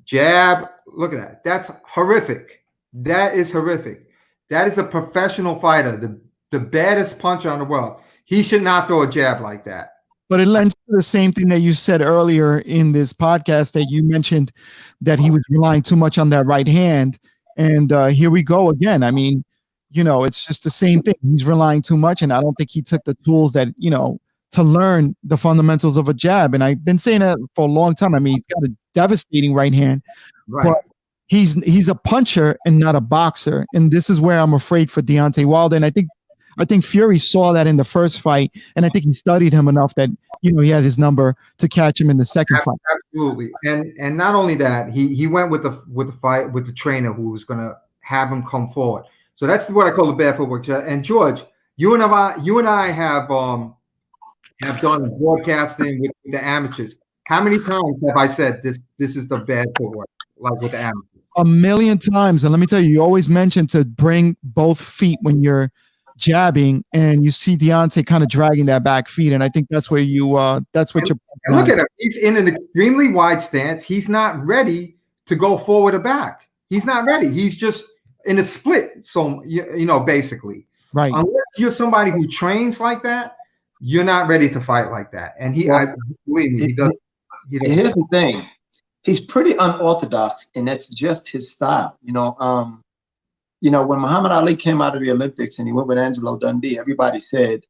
Jab, look at that. That's horrific. That is horrific. That is a professional fighter, the baddest puncher in the world. He should not throw a jab like that. But it lends to the same thing that you said earlier in this podcast, that you mentioned that he was relying too much on that right hand. And here we go again. I mean, it's just the same thing. He's relying too much, and I don't think he took the tools that, to learn the fundamentals of a jab. And I've been saying that for a long time. I mean, he's got a devastating right hand, but he's a puncher and not a boxer. And this is where I'm afraid for Deontay Wilder. And I think Fury saw that in the first fight, and I think he studied him enough that he had his number to catch him in the second fight. Absolutely, and not only that, he went with the fight with the trainer who was going to have him come forward. So that's what I call the bad footwork. And George, you and I have done broadcasting with the amateurs. How many times have I said this is the bad footwork, like with the amateurs? A million times. And let me tell you always mention to bring both feet when you're jabbing, and you see Deontay kind of dragging that back feet, and I think that's where that's what you're. And look at him; he's in an extremely wide stance. He's not ready to go forward or back. He's not ready. He's just in a split. So basically, right. Unless you're somebody who trains like that, you're not ready to fight like that. And believe me, he does. Here's the thing: he's pretty unorthodox, and that's just his style. When Muhammad Ali came out of the Olympics and he went with Angelo Dundee, everybody said,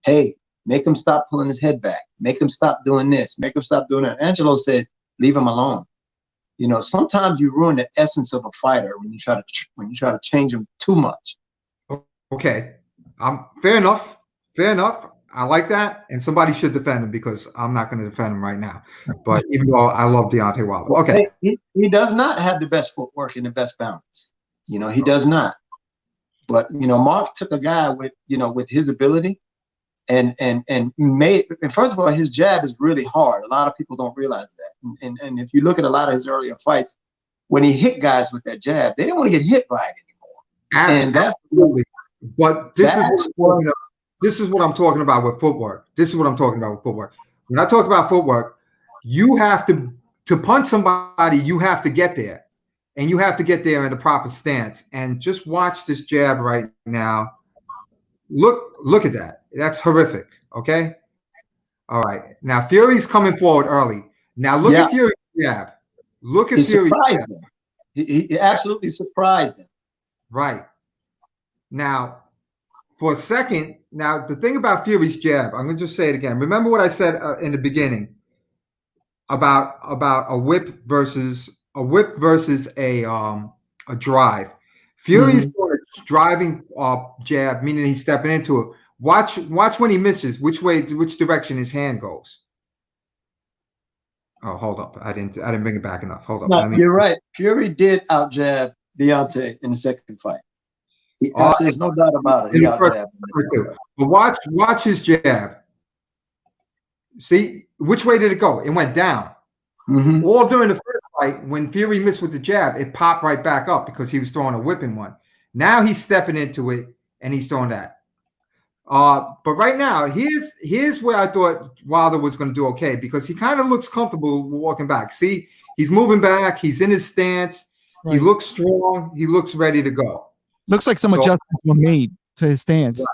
hey, make him stop pulling his head back. Make him stop doing this. Make him stop doing that. Angelo said, leave him alone. Sometimes you ruin the essence of a fighter when you try to change him too much. Okay. Fair enough. I like that. And somebody should defend him, because I'm not going to defend him right now. But even though I love Deontay Wilder. Okay. He does not have the best footwork and the best balance. He does not. But Mark took a guy with his ability and first of all, his jab is really hard. A lot of people don't realize that. And if you look at a lot of his earlier fights, when he hit guys with that jab, they didn't want to get hit by it anymore. And that's absolutely. But this this is what I'm talking about with footwork. This is what I'm talking about with footwork. When I talk about footwork, you have to punch somebody, you have to get there. And you have to get there in the proper stance. And just watch this jab right now. Look at that. That's horrific. Okay. All right. Now Fury's coming forward early. Now look at Fury's jab. Look at Fury's jab. He absolutely surprised him. Right. Now, for a second, now the thing about Fury's jab, I'm going to just say it again. Remember what I said in the beginning about a whip versus a drive. Fury's doing a driving jab, meaning he's stepping into it. Watch when he misses, which direction his hand goes. Oh, hold up. I didn't bring it back enough. Hold up. No, you're right. Fury did out jab Deontay in the second fight. There's no doubt about it. He out jabbed him. But watch his jab. See, which way did it go? It went down. All during the first fight, when Fury missed with the jab, it popped right back up because he was throwing a whipping one. Now he's stepping into it and he's throwing that. But right now, here's where I thought Wilder was going to do okay, because he kind of looks comfortable walking back. See, he's moving back. He's in his stance. Right. He looks strong. He looks ready to go. Looks like some adjustments were made to his stance.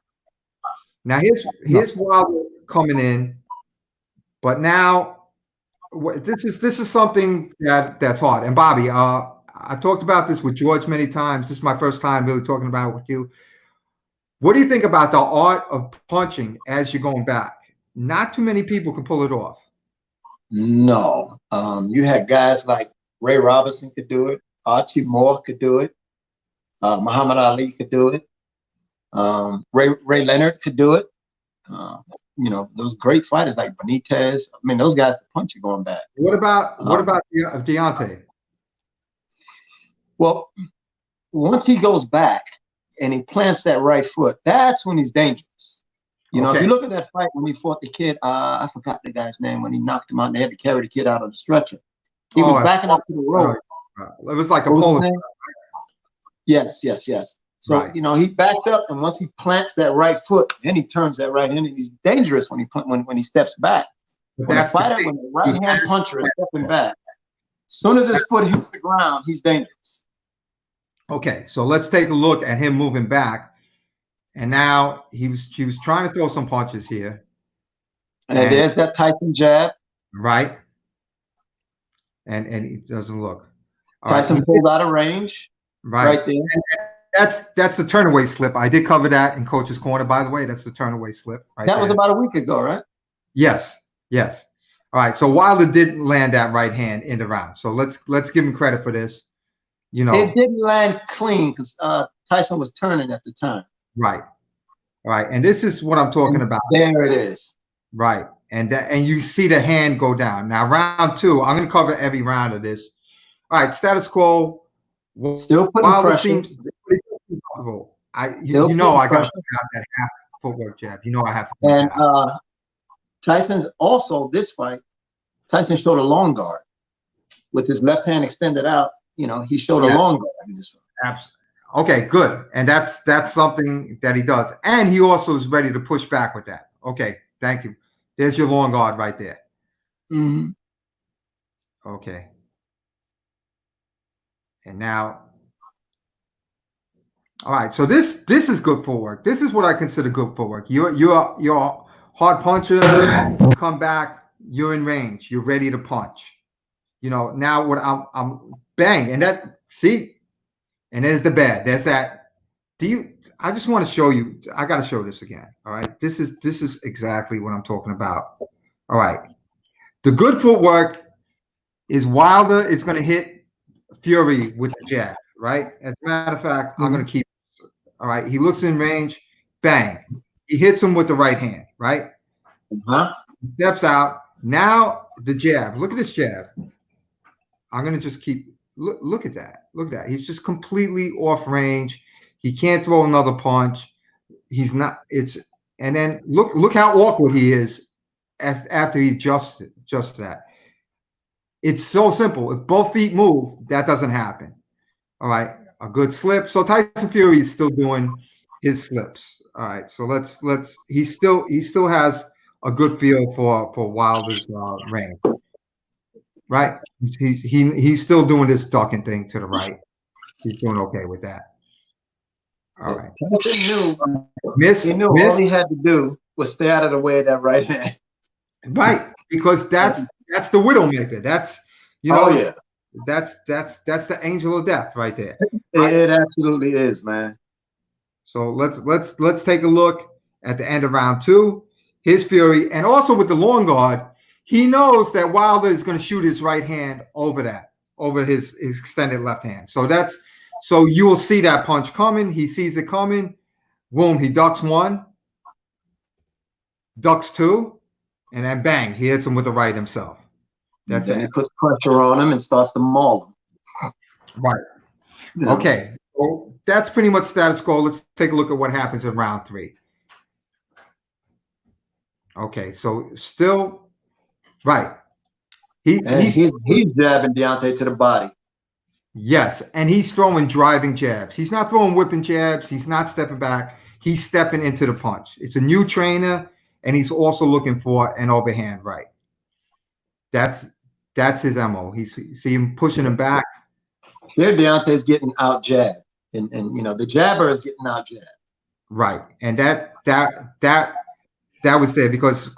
Now here's Wilder coming in, but now this is something that's hard. And Bobby, I talked about this with George many times. This is my first time really talking about it with you. What do you think about the art of punching as you're going back? Not too many people can pull it off. No. You had guys like Ray Robinson could do it. Archie Moore could do it. Muhammad Ali could do it. Ray Leonard could do it. Those great fighters like Benitez. I mean, those guys can punch you going back. What about Deontay? Well, once he goes back and he plants that right foot, that's when he's dangerous. If you look at that fight when he fought the kid, I forgot the guy's name, when he knocked him out and they had to carry the kid out on the stretcher. He was backing up to the road. It was like a pole. Yes. So, right. He backed up, and once he plants that right foot, then he turns that right hand, and he's dangerous when he steps back. When the right hand puncher is stepping back, as soon as his foot hits the ground, he's dangerous. Okay, so let's take a look at him moving back. And now he was trying to throw some punches here. And there's that Tyson jab. Right. And he doesn't look. Tyson pulled out of range. Right there. And that's the turnaway slip. I did cover that in Coach's Corner, by the way. That's the turnaway slip. That was about a week ago, right? Yes. All right. So Wilder didn't land that right hand in the round. So let's give him credit for this. It didn't land clean because Tyson was turning at the time. Right. All right. And this is what I'm talking about. There it is. Right. And you see the hand go down. Now, round two, I'm going to cover every round of this. All right. Status quo. Still putting pressure. Seems pretty comfortable. I got to have that half footwork jab. I have to. And Tyson's also this fight. Tyson showed a long guard with his left hand extended out. He showed a long guard in this one. Absolutely. Okay, good. And that's something that he does. And he also is ready to push back with that. Okay, thank you. There's your long guard right there. Okay. And now, all right. So this is good footwork. This is what I consider good footwork. You're a hard puncher. You come back. You're in range. You're ready to punch. Now what I'm bang, and and there's the bad. There's that. I just want to show you. I got to show this again. All right. This is exactly what I'm talking about. All right. The good footwork is Wilder is going to hit Fury with the jab, right? As a matter of fact, I'm going to keep. All right. He looks in range. Bang. He hits him with the right hand, right? Steps out. Now the jab. Look at this jab. I'm going to just keep. Look at that. Look at that. He's just completely off range. He can't throw another punch. He's not. And then look how awkward he is after he adjusted that. It's so simple. If both feet move, that doesn't happen. All right. A good slip. So Tyson Fury is still doing his slips. All right, so let's he still has a good feel for Wilder's range, right? He's still doing this ducking thing to the right. He's doing okay with that. All right. Tyson Miss. all he had to do was stay out of the way of that right hand. Right, because that's the widowmaker. That's that's the angel of death right there. It absolutely is, man. So let's take a look at the end of round 2. His Fury, and also with the long guard, he knows that Wilder is going to shoot his right hand over his extended left hand. So you will see that punch coming. He sees it coming. Boom, he ducks 1, ducks 2, and then bang, he hits him with the right himself. Then he puts pressure on him and starts to maul him. Right. Yeah. Okay. Well, that's pretty much status quo. Let's take a look at what happens in round 3. Okay, so still, right. He's jabbing Deontay to the body. Yes, and he's throwing driving jabs. He's not throwing whipping jabs. He's not stepping back. He's stepping into the punch. It's a new trainer, and he's also looking for an overhand right. That's his MO. See him pushing him back. Here, Deontay's getting out jabbed, and the jabber is getting out jabbed. Right, and that was there because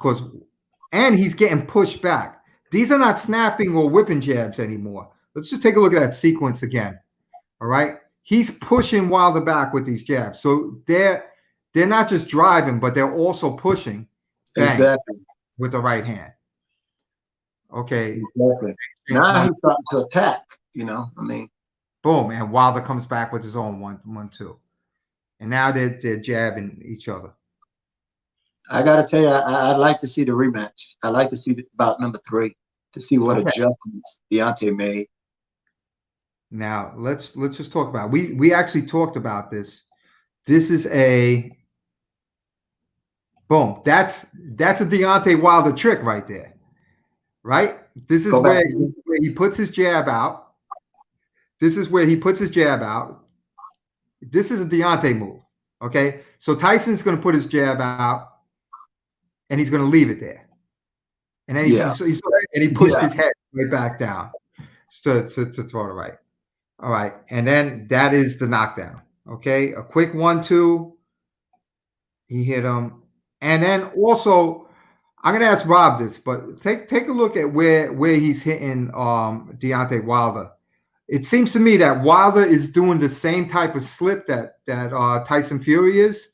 and he's getting pushed back. These are not snapping or whipping jabs anymore. Let's just take a look at that sequence again. All right, he's pushing Wilder back with these jabs. So they're not just driving, but they're also pushing. Exactly. With the right hand. Okay. Exactly. Now he's starting to attack. Boom, and Wilder comes back with his own 1-2, and now they're jabbing each other. I got to tell you, I'd like to see the rematch. I'd like to see bout number 3 to see what adjustments Deontay made. Now let's just talk about it. We actually talked about this. This is a boom. That's a Deontay Wilder trick right there, right? This is where he puts his jab out. This is where he puts his jab out. This is a Deontay move. Okay, so Tyson's going to put his jab out, and he's going to leave it there, and then he pushed his head right back down to throw the right. All right, and then that is the knockdown. Okay, a quick 1-2. He hit him, and then also I'm going to ask Rob this, but take a look at where he's hitting Deontay Wilder. It seems to me that Wilder is doing the same type of slip that Tyson Fury is,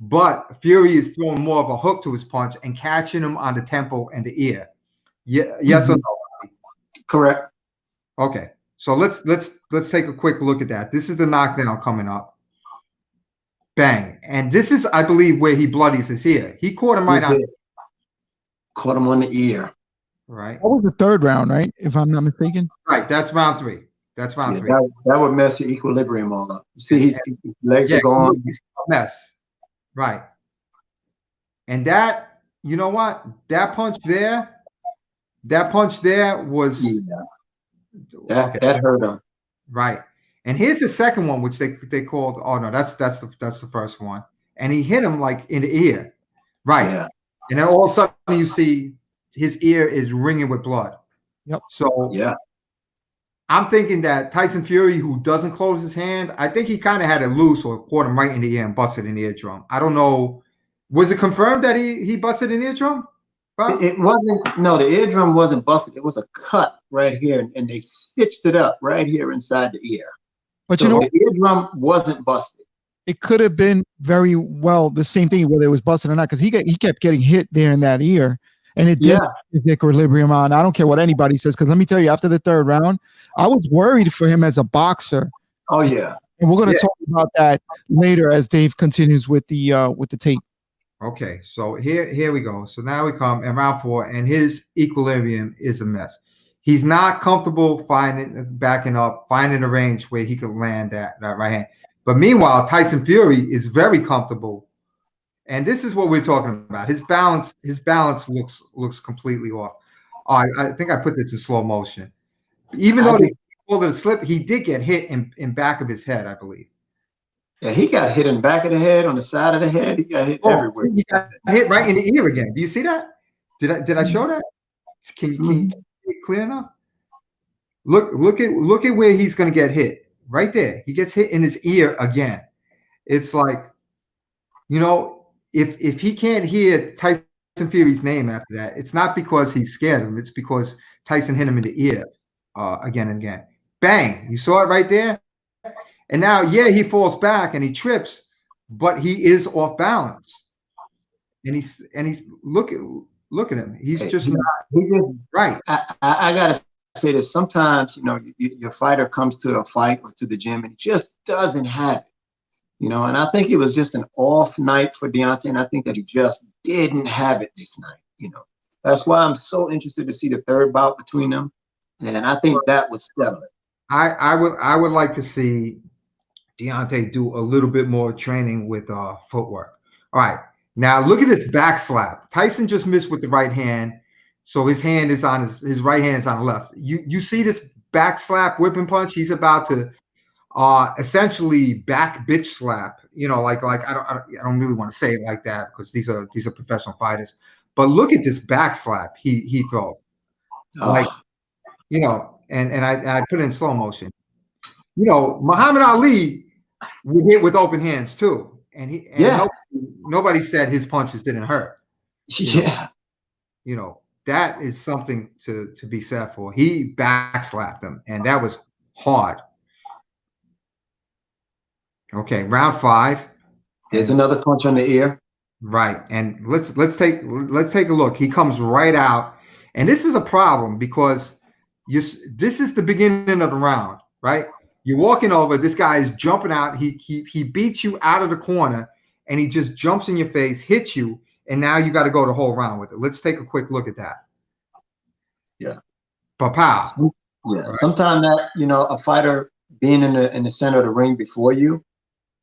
but Fury is throwing more of a hook to his punch and catching him on the temple and the ear. Yes or no? Correct. Okay, so let's take a quick look at that. This is the knockdown coming up. Bang, and this is, I believe, where he bloodies his ear. He caught him right on. Caught him on the ear. Right. That was the 3rd round, right? If I'm not mistaken. Right. That's round 3. That's round 3. That would mess your equilibrium all up. You see, his legs are gone. A mess. Right. And that, you know what? That punch there was that hurt him. Right. And here's the second one, which they called. Oh no, that's the first one. And he hit him like in the ear. Right. Yeah. And then all of a sudden you see his ear is ringing with blood. Yep. So I'm thinking that Tyson Fury, who doesn't close his hand, I think he kind of had it loose or caught him right in the ear and busted an eardrum. I don't know. Was it confirmed that he busted an eardrum? It wasn't. No, the eardrum wasn't busted. It was a cut right here, and they stitched it up right here inside the ear. But so the eardrum wasn't busted. It could have been very well the same thing, whether it was busted or not, because he kept getting hit there in that ear. And it did his equilibrium on. I don't care what anybody says, because let me tell you, after the 3rd round, I was worried for him as a boxer. Oh yeah, and we're going to talk about that later as Dave continues with the tape. Okay, so here we go. So now we come in round 4, and his equilibrium is a mess. He's not comfortable backing up, finding a range where he could land that right hand. But meanwhile, Tyson Fury is very comfortable. And this is what we're talking about. His balance looks completely off. I think I put this in slow motion. Even though they called it a slip, he did get hit in back of his head, I believe. Yeah, he got hit in the back of the head, on the side of the head. He got hit everywhere. He got hit right in the ear again. Do you see that? Did I show that? Can you see it clear enough? Look at where he's going to get hit. Right there. He gets hit in his ear again. It's like, you know, if he can't hear Tyson Fury's name after that, it's not because he's scared of him. It's because Tyson hit him in the ear again and again. Bang! You saw it right there. And now, yeah, he falls back and he trips, but he is off balance. And he's look at him. He's just not right. I gotta say this. Sometimes, you know, your fighter comes to a fight or to the gym and just doesn't have it. You know, and I think it was just an off night for Deontay, and I think that he just didn't have it this night. You know, that's why I'm so interested to see the third bout between them, and I think that would settle it. I would like to see Deontay do a little bit more training with footwork. All right, now look at this back slap. Tyson just missed with the right hand, so his hand is on his right hand is on the left. You see this back slap whipping punch? He's about to essentially back bitch slap. You know, like I don't really want to say it like that because these are professional fighters. But look at this back slap he throws. Like, you know, and I put it in slow motion. You know, Muhammad Ali would hit with open hands too, and nobody said his punches didn't hurt. Yeah, you know, that is something to be said for. He backslapped him, and that was hard. Okay, round 5. There's another punch on the ear. Right, and let's take a look. He comes right out, and this is a problem because this is the beginning of the round, right? You're walking over. This guy is jumping out. He beats you out of the corner, and he just jumps in your face, hits you, and now you got to go the whole round with it. Let's take a quick look at that. Yeah, pow. Yeah, right. Sometimes that, you know, a fighter being in the center of the ring before you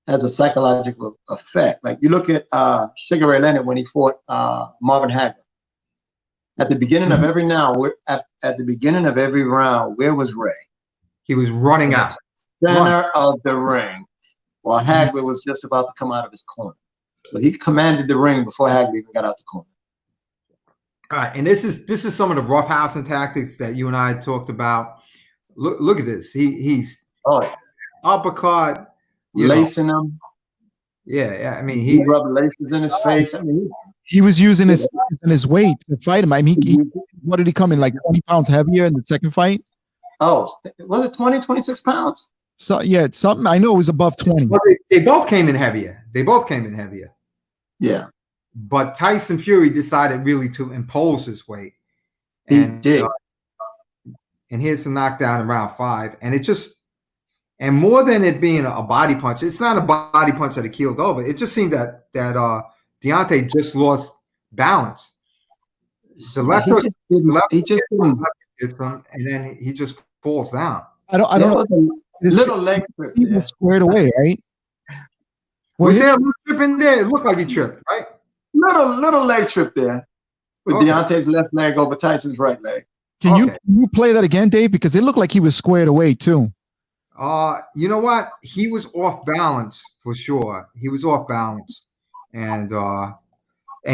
has a psychological effect. Like you look at Sugar Ray Leonard when he fought Marvin Hagler. At the beginning of every at the beginning of every round, where was Ray? He was running out. Center of the ring, while Hagler was just about to come out of his corner. So he commanded the ring before Hagler even got out the corner. All right, and this is some of the roughhousing tactics that you and I talked about. Look at this. He's uppercut, lacing him. Yeah. I mean, he rubbed laces in his face. I mean, he was using his size and his weight to fight him. I mean, what did he come in, like 20 pounds heavier in the second fight? Oh, was it 20, 26 pounds? So yeah, it's something. I know it was above 20. Well, they both came in heavier. Yeah. But Tyson Fury decided really to impose his weight. He did. And here's the knockdown in round 5. And it just, and more than it being a body punch, it's not a body punch that he keeled over. It just seemed that Deontay just lost balance. The left hook, he just and then he just falls down. I don't know. Little leg trip. He was squared away, right? Was there a little trip in there? It looked like he tripped, right? Little leg trip there with Deontay's left leg over Tyson's right leg. Can you play that again, Dave? Because it looked like he was squared away too. You know what? He was off balance for sure. He was off balance, and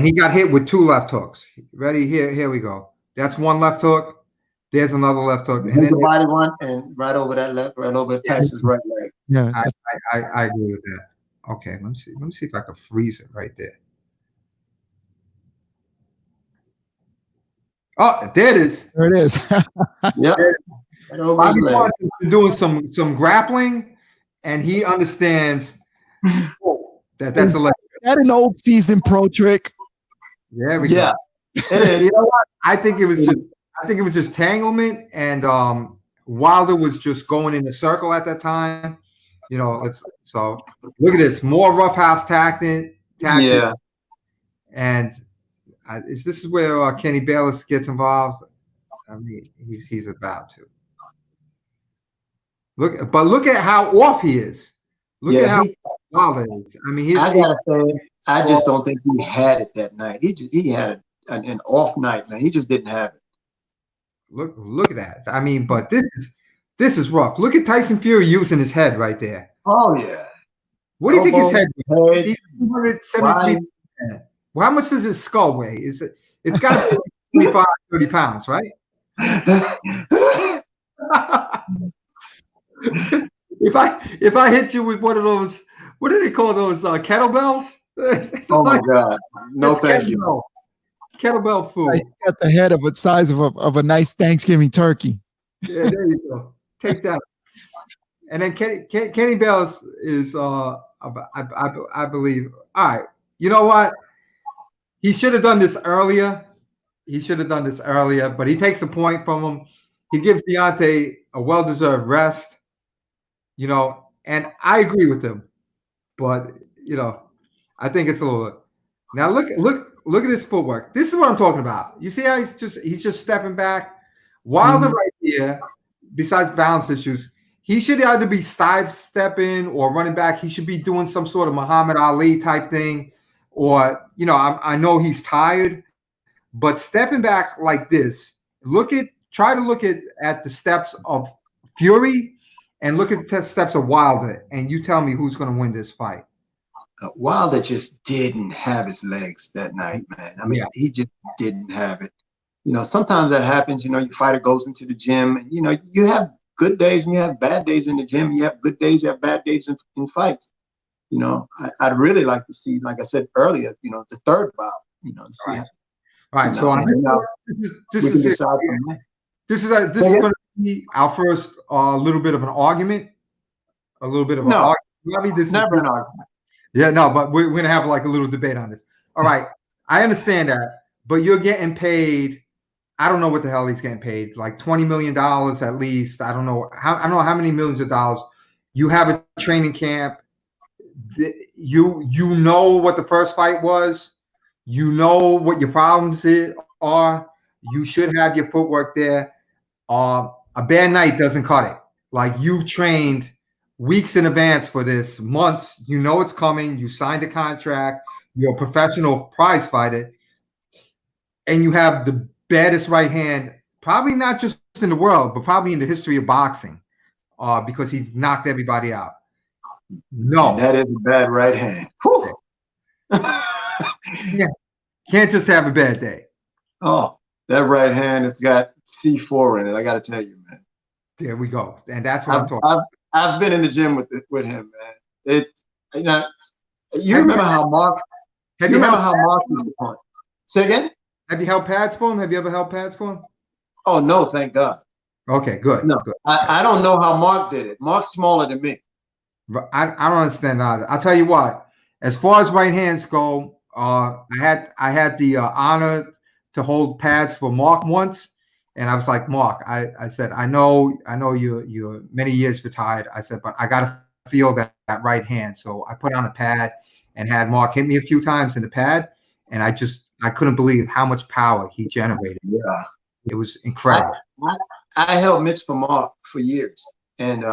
he got hit with 2 left hooks. Ready? Here we go. That's one left hook. There's another left hook, and then the body one, and right over Tyson's right leg. Yeah, I agree with that. Okay, let me see if I can freeze it right there. Oh, there it is. There it is. Yeah. Bobby Barnes is doing some grappling, and he understands that's a leg. That an old season pro trick. There we go. It is. You know what? I think it was just tanglement, and Wilder was just going in a circle at that time. You know, so look at this, more roughhouse tactic. Yeah. And this is where Kenny Bayless gets involved. I mean, he's about to look at how off he is. Look at how Wilder is. I mean, I gotta say, I just don't think he had it that night. He had an off night, man. He just didn't have it. Look at that. I mean, but this is rough. Look at Tyson Fury using his head right there. Oh yeah. What do you think his head weighs? Head, He's 273. Well, how much does his skull weigh? It's got to be 25, 30 pounds, right? If I hit you with one of those, what do they call those kettlebells? Oh my God! No, thank you. Kettlebell food. He's got the head of a size of a nice Thanksgiving turkey. Yeah, there you go. Take that. And then Kenny Bell is I believe. All right. You know what? He should have done this earlier. But he takes a point from him. He gives Deontay a well-deserved rest. You know, and I agree with him. But you know, I think it's a little. Now look at his footwork. This is what I'm talking about. You see how he's just stepping back. Wilder right here, besides balance issues, he should either be sidestepping or running back. He should be doing some sort of Muhammad Ali type thing, or you know, I know he's tired, but stepping back like this. Try to look at the steps of Fury, and look at the steps of Wilder, and you tell me who's going to win this fight. Wilder just didn't have his legs that night, man. I mean, he just didn't have it. You know, sometimes that happens. You know, your fighter goes into the gym, and you know, you have good days and you have bad days in the gym. You have good days, you have bad days in fights. You know, I'd really like to see, like I said earlier, you know, the third bout. You know, to see. All right. So this is going to be our first little bit of an argument. A little bit of an argument. I mean, this is never an argument. Yeah, no, but we're going to have like a little debate on this. All right. I understand that, but you're getting paid. I don't know what the hell he's getting paid, like $20 million at least. I don't know how many millions of dollars. You have a training camp. You know what the first fight was. You know what your problems are. You should have your footwork there. A bad night doesn't cut it. Like you've trained weeks in advance for this, months. You know it's coming. You signed a contract. You're a professional prize fighter, and you have the baddest right hand, probably not just in the world, but probably in the history of boxing, because he knocked everybody out. No, that is a bad right hand. Yeah, can't just have a bad day. Oh, that right hand has got C4 in it. I got to tell you, man. There we go, and that's what I'm talking about. I've been in the gym with him, man. You remember how Mark? You remember how Mark used to punch? Say again? Have you held pads for him? Have you ever held pads for him? Oh no, thank God. Okay, good. No, good. I don't know how Mark did it. Mark's smaller than me. But I don't understand either. I'll tell you what. As far as right hands go, I had the honor to hold pads for Mark once, and I was like, Mark, I said, I know you're many years retired. I said, but I got to feel that right hand. So I put on a pad and had Mark hit me a few times in the pad, and I couldn't believe how much power he generated. Yeah, it was incredible. I held mitts for Mark for years, and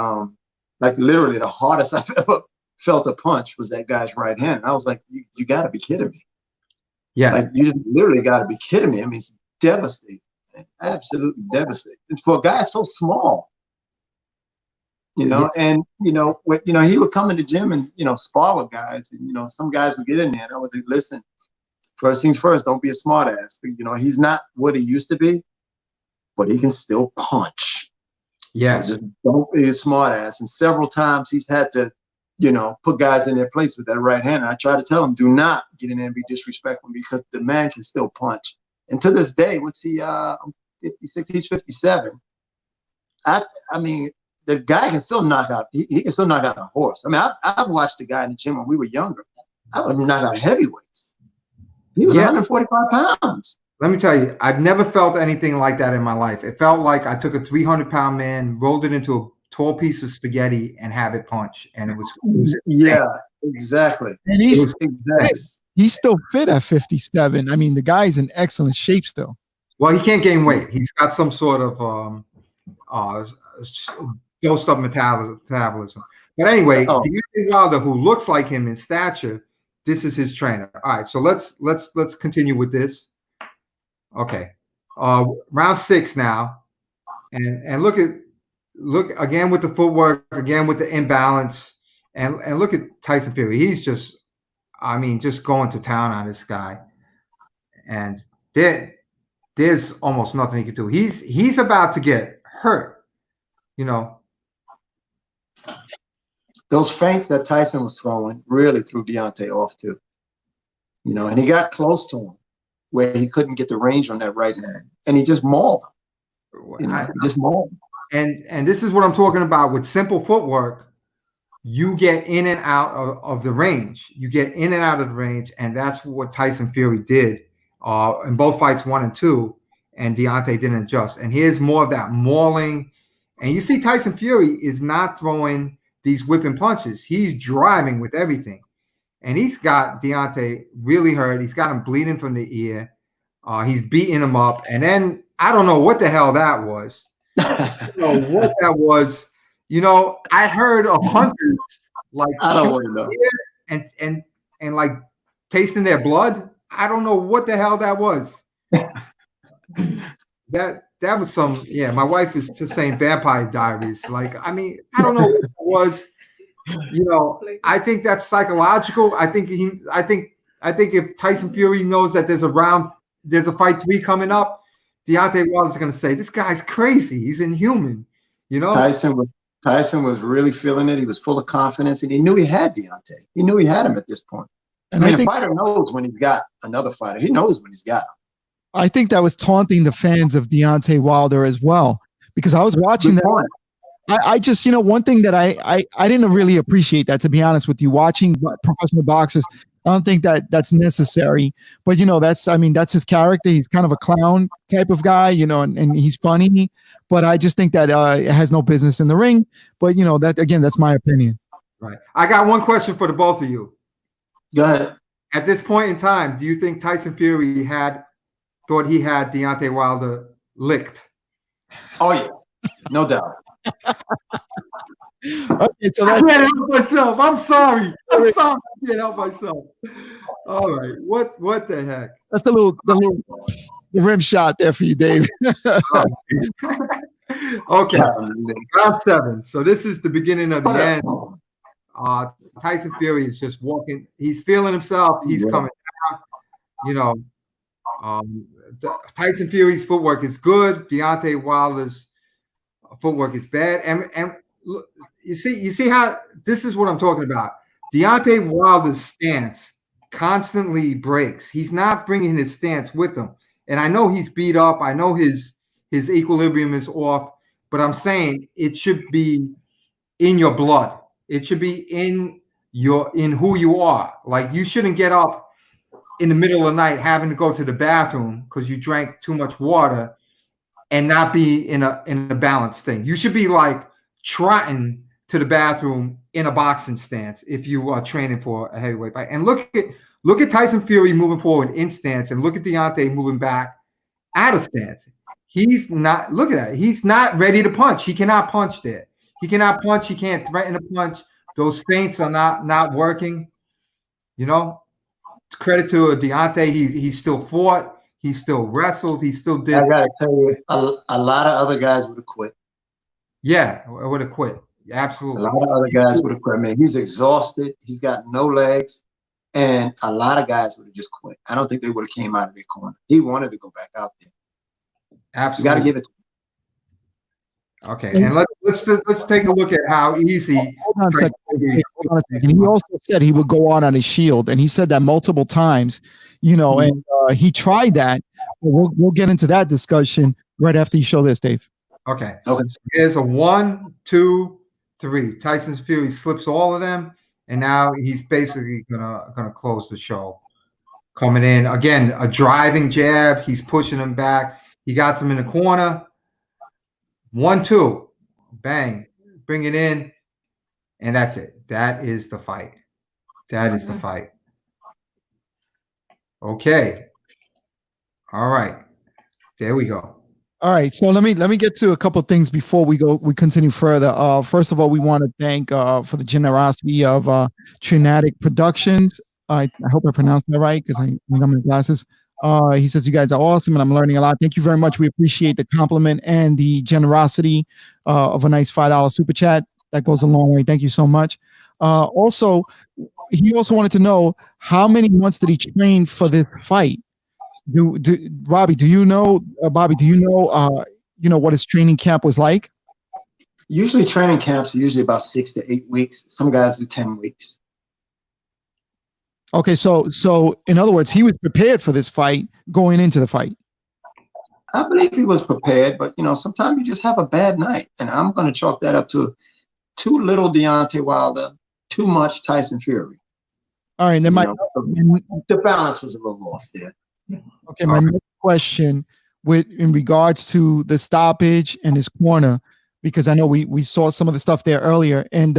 like literally the hardest I've ever felt a punch was that guy's right hand. And I was like, you got to be kidding me. Yeah, like you just literally got to be kidding me. I mean, it's devastating, man. Absolutely devastating. And for a guy so small, you know, and you know, he would come in the gym and spar with guys, and some guys would get in there and I would say, listen, first things first, don't be a smart ass. You know, he's not what he used to be, but he can still punch. Yeah, so just don't be a smart ass. And several times he's had to, put guys in their place with that right hand. And I try to tell him, do not get in there and be disrespectful, because the man can still punch. And to this day, what's he? 56. He's 57. I mean, the guy can still knock out. He can still knock out a horse. I mean, I've watched the guy in the gym when we were younger. I would knock out heavyweights. He was 145 pounds. Let me tell you, I've never felt anything like that in my life. It felt like I took a 300-pound man, rolled it into a tall piece of spaghetti, and have it punch. And it was yeah, exactly. And he's still fit at 57. I mean, the guy's in excellent shape still. Well, he can't gain weight. He's got some sort of dosed up metabolism. But anyway, Deontay Wilder, who looks like him in stature, this is his trainer. All right, so let's continue with this. Okay, round 6 now, and look again with the footwork, again with the imbalance, And look at Tyson Fury. He's just, I mean, just going to town on this guy. And there's almost nothing he can do. He's about to get hurt, you know. Those feints that Tyson was throwing really threw Deontay off too. You know, and he got close to him where he couldn't get the range on that right hand. And he just mauled him. You know, just mauled him. And this is what I'm talking about with simple footwork. You get in and out of the range. You get in and out of the range, and that's what Tyson Fury did in both fights 1 and 2, and Deontay didn't adjust. And here's more of that mauling. And you see Tyson Fury is not throwing these whipping punches. He's driving with everything. And he's got Deontay really hurt. He's got him bleeding from the ear. He's beating him up. And then I don't know what the hell that was. I don't know what that was. You know, I heard of hunters like I don't want to know. And like tasting their blood. I don't know what the hell that was. that was some, yeah. My wife is just saying Vampire Diaries. Like, I mean, I don't know what it was. You know, I think that's psychological. I think if Tyson Fury knows that there's a fight 3 coming up, Deontay Wilder's going to say, this guy's crazy. He's inhuman. You know, Tyson was really feeling it. He was full of confidence, and he knew he had Deontay. He knew he had him at this point. And I mean, a fighter knows when he's got another fighter. He knows when he's got him. I think that was taunting the fans of Deontay Wilder as well, because I was watching that. I just, you know, one thing that I didn't really appreciate that, to be honest with you, watching professional boxers. I don't think that that's necessary, but you know, that's his character. He's kind of a clown type of guy, you know, and he's funny, but I just think that it has no business in the ring. But you know, that again, that's my opinion. Right. I got one question for the both of you. Go ahead. At this point in time, do you think Tyson Fury thought he had Deontay Wilder licked? Oh yeah, no doubt. Okay, so I can't help myself. I'm sorry. I can't help myself. All right. What the heck? That's the rim shot there for you, Dave. Okay. Round 7. So this is the beginning of the end. Tyson Fury is just walking. He's feeling himself. He's coming down. You know, Tyson Fury's footwork is good. Deontay Wilder's footwork is bad. And look, you see how this is what I'm talking about. Deontay Wilder's stance constantly breaks. He's not bringing his stance with him. And I know he's beat up. I know his equilibrium is off. But I'm saying it should be in your blood. It should be in who you are. Like, you shouldn't get up in the middle of the night having to go to the bathroom because you drank too much water and not be in a balanced thing. You should be like trotting to the bathroom in a boxing stance if you are training for a heavyweight fight. And look at Tyson Fury moving forward in stance, and look at Deontay moving back out of stance. He's not, look at that. He's not ready to punch. He cannot punch there. He cannot punch. He can't threaten to punch. Those feints are not working. You know, credit to Deontay. He still fought. He still wrestled. He still did. I gotta tell you, a lot of other guys would have quit. Yeah, I would have quit. Absolutely. A lot of other guys would have quit. Man, he's exhausted. He's got no legs. And a lot of guys would have just quit. I don't think they would have came out of their corner. He wanted to go back out there. Absolutely. You got to give it to him. Okay, and let's take a look at how easy. Hold on a second. He also said he would go on his shield, and he said that multiple times. You know, and he tried that. We'll get into that discussion right after you show this, Dave. Okay. So here's a 1, 2, 3. Tyson Fury slips all of them, and now he's basically gonna close the show. Coming in again, a driving jab. He's pushing him back. He got him in the corner. 1, 2, bang, bring it in, and that's it. That is the fight. That is the fight. Okay. All right. There we go. All right, so let me get to a couple of things before we continue further. First of all, we want to thank for the generosity of Trinatic Productions. I hope I pronounced that right because I got my glasses. He says you guys are awesome and I'm learning a lot. Thank you very much. We appreciate the compliment and the generosity of a nice $5 super chat. That goes a long way. Thank you so much. Also, he also wanted to know how many months did he train for this fight? Robbie, do you know, Bobby, do you know what his training camp was like? Usually training camps are usually about 6 to 8 weeks. Some guys do 10 weeks. Okay, so in other words, he was prepared for this fight going into the fight. I believe he was prepared, but you know, sometimes you just have a bad night, and I'm going to chalk that up to too little Deontay Wilder, too much Tyson Fury. All right, then the balance was a little off there. Okay, my next question in regards to the stoppage and his corner, because I know we saw some of the stuff there earlier, and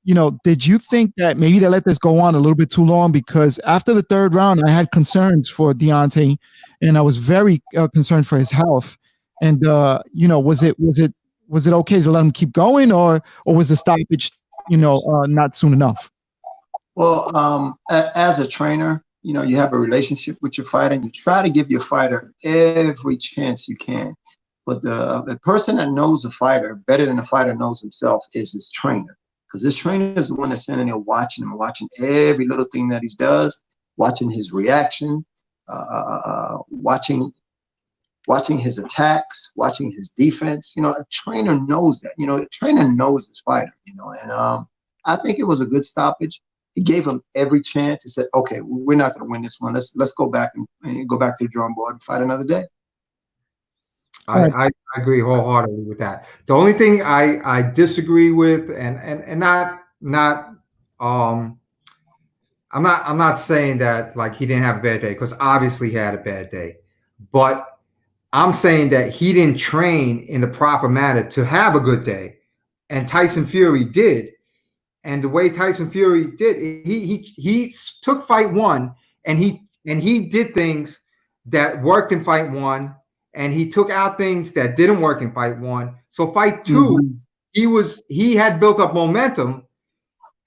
you know, did you think that maybe they let this go on a little bit too long? Because after the third round, I had concerns for Deontay, and I was very concerned for his health. And you know, was it okay to let him keep going, or was the stoppage, you know, not soon enough? Well, as a trainer, you know, you have a relationship with your fighter, and you try to give your fighter every chance you can. But the person that knows the fighter better than the fighter knows himself is his trainer. Because this trainer is the one that's standing there watching him, watching every little thing that he does, watching his reaction, watching his attacks, watching his defense. You know, a trainer knows that. You know, a trainer knows his fighter. You know, and I think it was a good stoppage. He gave him every chance. He said, "Okay, we're not going to win this one. Let's go back and go back to the drawing board and fight another day." I agree wholeheartedly with that. The only thing I disagree with, and not I'm not saying that like he didn't have a bad day, because obviously he had a bad day, but I'm saying that he didn't train in the proper manner to have a good day, and Tyson Fury did. And the way Tyson Fury did, he took fight one, and he did things that worked in fight one, and he took out things that didn't work in fight one. So fight two, he had built up momentum,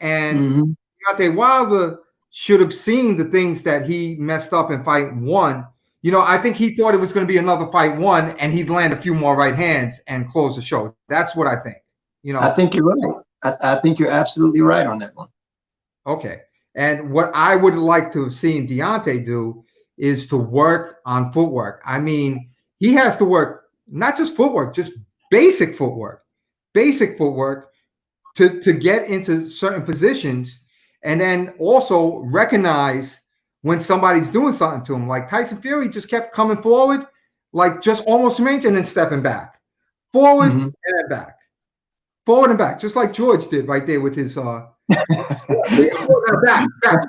and Deontay Wilder should have seen the things that he messed up in fight one. You know, I think he thought it was going to be another fight one, and he'd land a few more right hands and close the show. That's what I think. You know, I think you're right. I think you're absolutely right on that one. Okay. And what I would like to have seen Deontay do is to work on footwork. I mean, he has to work not just footwork, just basic footwork to get into certain positions, and then also recognize when somebody's doing something to him. Like Tyson Fury just kept coming forward, like just almost range, and then stepping back, forward and then back. Forward and back, just like George did right there with his back,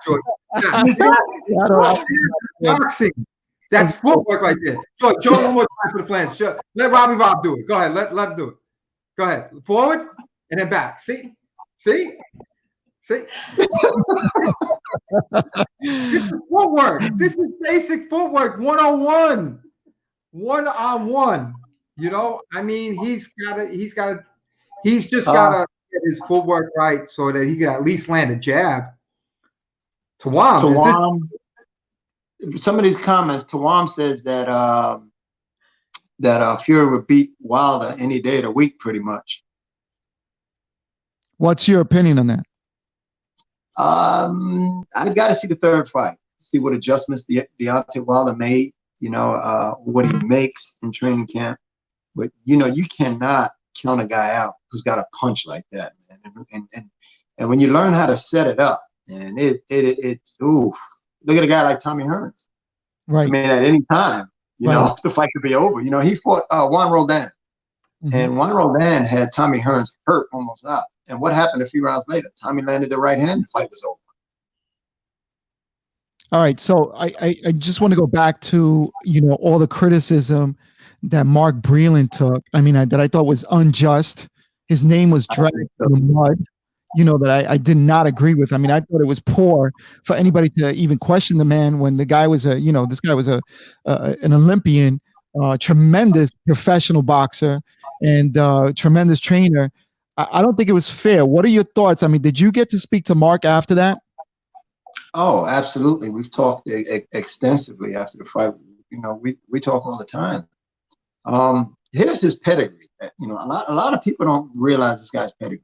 George. Boxing. That's footwork right there. George, one more time for the flange. Sure. Let Rob do it. Go ahead. Let him do it. Go ahead. Forward and then back. See? This is footwork. This is basic footwork 101. 1-on-1. You know, I mean, he's just got to get his footwork right so that he can at least land a jab. Tawam, some of these comments, Tawam says that Fury would beat Wilder any day of the week, pretty much. What's your opinion on that? I got to see the third fight, see what adjustments Deontay Wilder made, you know, what he makes in training camp. But, you know, you cannot count a guy out who's got a punch like that, man. And when you learn how to set it up, and look at a guy like Tommy Hearns. Right. I mean, at any time, you know, the fight could be over. You know, he fought Juan Roldan. And Juan Roldan had Tommy Hearns hurt almost out. And what happened a few rounds later? Tommy landed the right hand, the fight was over. All right. So I just want to go back to, you know, all the criticism that Mark Breland took. I mean, that I thought was unjust. His name was dragged in the mud, you know, that I did not agree with. I mean, I thought it was poor for anybody to even question the man when the guy was this guy was an Olympian, tremendous professional boxer, and tremendous trainer. I don't think it was fair. What are your thoughts? I mean, did you get to speak to Mark after that? Oh, absolutely. We've talked extensively after the fight. You know, we talk all the time. Here's his pedigree. You know, a lot of people don't realize this guy's pedigree.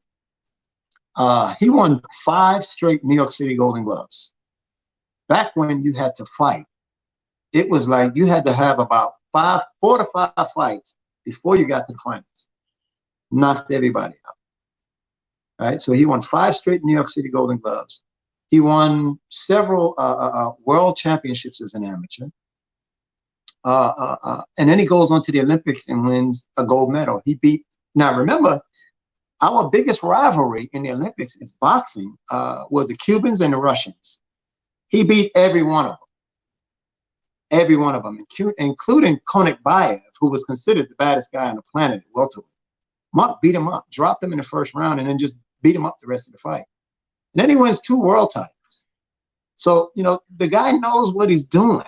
He won 5 straight New York City Golden Gloves. Back when you had to fight, it was like you had to have about 4 to 5 fights before you got to the finals. Knocked everybody out. Right? So he won 5 straight New York City Golden Gloves. He won several world championships as an amateur. And then he goes on to the Olympics and wins a gold medal. Now remember, our biggest rivalry in the Olympics is boxing, was the Cubans and the Russians. He beat every one of them. Every one of them, including Konakbayev, who was considered the baddest guy on the planet at welterweight. Mark beat him up, dropped him in the first round, and then just beat him up the rest of the fight. And then he wins 2 world titles. So, you know, the guy knows what he's doing.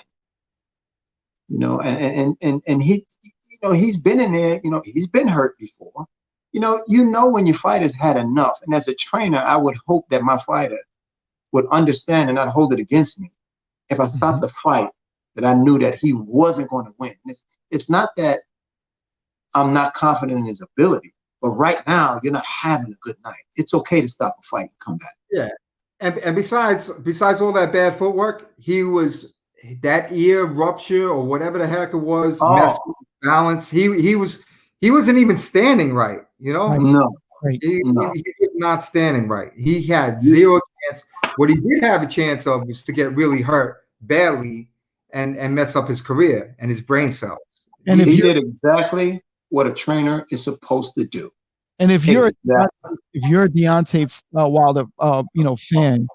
You know, and he, you know, he's been in there, you know, he's been hurt before. You know when your fighter's had enough. And as a trainer, I would hope that my fighter would understand and not hold it against me. If I stopped the fight, that I knew that he wasn't going to win. It's not that I'm not confident in his ability, but right now you're not having a good night. It's okay to stop a fight and come back. Yeah, and besides all that bad footwork, he was that ear rupture or whatever the heck it was, messed with balance. He wasn't even standing right. You know, no, he was not standing right. He had zero chance. What he did have a chance of was to get really hurt badly and mess up his career and his brain cells. And he did exactly what a trainer is supposed to do. And if you're a Deontay Wilder you know, fan,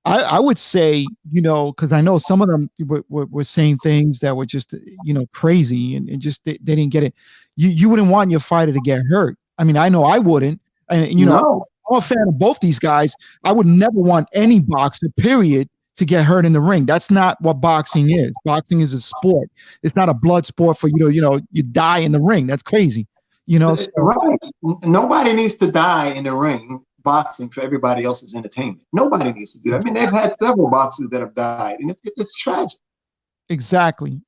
I would say, you know, because I know some of them were saying things that were just, you know, crazy and just they didn't get it. You wouldn't want your fighter to get hurt. I mean, I know I wouldn't. And you know, I'm a fan of both these guys. I would never want any boxer, period, to get hurt in the ring. That's not what boxing is. Boxing is a sport. It's not a blood sport for you die in the ring. That's crazy. You know, right. Nobody needs to die in the ring boxing for everybody else's entertainment. Nobody needs to do that. I mean, they've had several boxers that have died, and it's tragic. Exactly.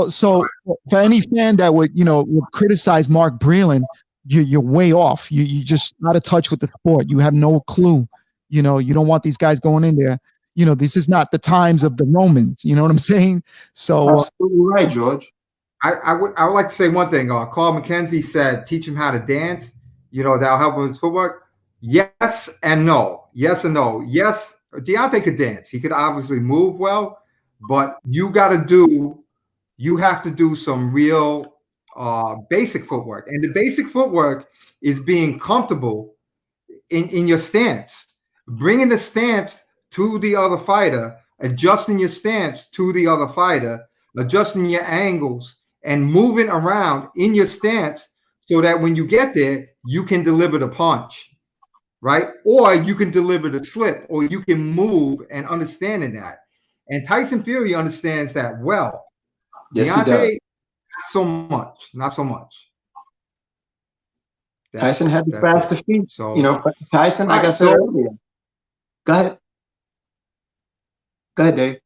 So for any fan that would criticize Mark Breland, you're way off. You just out of touch with the sport. You have no clue. You know, you don't want these guys going in there. You know, this is not the times of the Romans. You know what I'm saying? So absolutely right, George. I would like to say one thing. Carl McKenzie said, teach him how to dance. You know, that'll help him with his footwork. Yes and no. Yes and no. Yes, Deontay could dance. He could obviously move well, but you have to do some real basic footwork. And the basic footwork is being comfortable in your stance, bringing the stance to the other fighter, adjusting your stance to the other fighter, adjusting your angles, and moving around in your stance so that when you get there, you can deliver the punch, right? Or you can deliver the slip, or you can move and understanding that. And Tyson Fury understands that well. Yes, Deontay, he does. Not so much. Tyson had the faster feet. So, you know, Tyson, like I said earlier. Go ahead. Go ahead, Dave.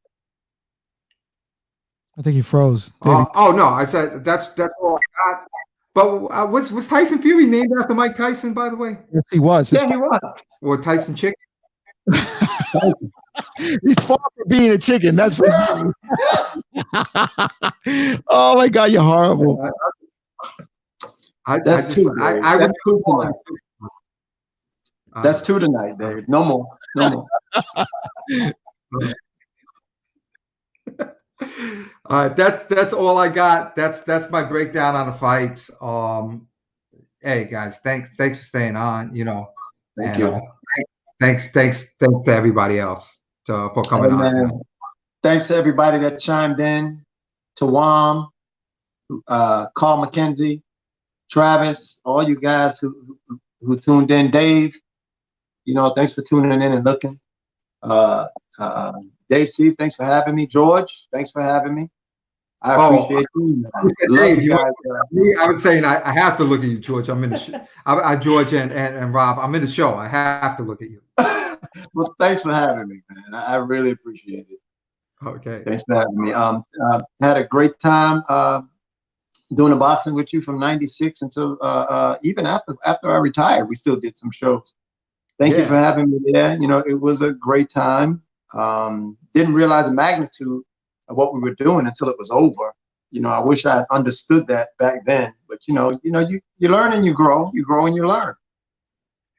I think he froze. No, I said that's all I got. But was Tyson Fury named after Mike Tyson, by the way? Yes, he was. Yeah, he was. Or Tyson Chicken? He's far from being a chicken. That's for sure. Oh my God, you're horrible. That's two tonight, Dave. No more. All right, that's all I got. That's my breakdown on the fights. Hey guys, thanks for staying on. You know, thank you. Thanks to everybody else for coming on. Thanks to everybody that chimed in. To Wam, Carl McKenzie, Travis, all you guys who tuned in. Dave, you know, thanks for tuning in and looking. Dave, Steve, thanks for having me. George, thanks for having me. I appreciate you. Dave, I was saying I have to look at you, George. I'm in the show. George and Rob, I'm in the show. I have to look at you. Well, thanks for having me, man. I really appreciate it. Okay. Thanks for having me. Had a great time doing the boxing with you from '96 until even after I retired. We still did some shows. Thank you for having me there. You know, it was a great time. Didn't realize the magnitude of what we were doing until it was over. You know, I wish I had understood that back then. But you learn and you grow. You grow and you learn.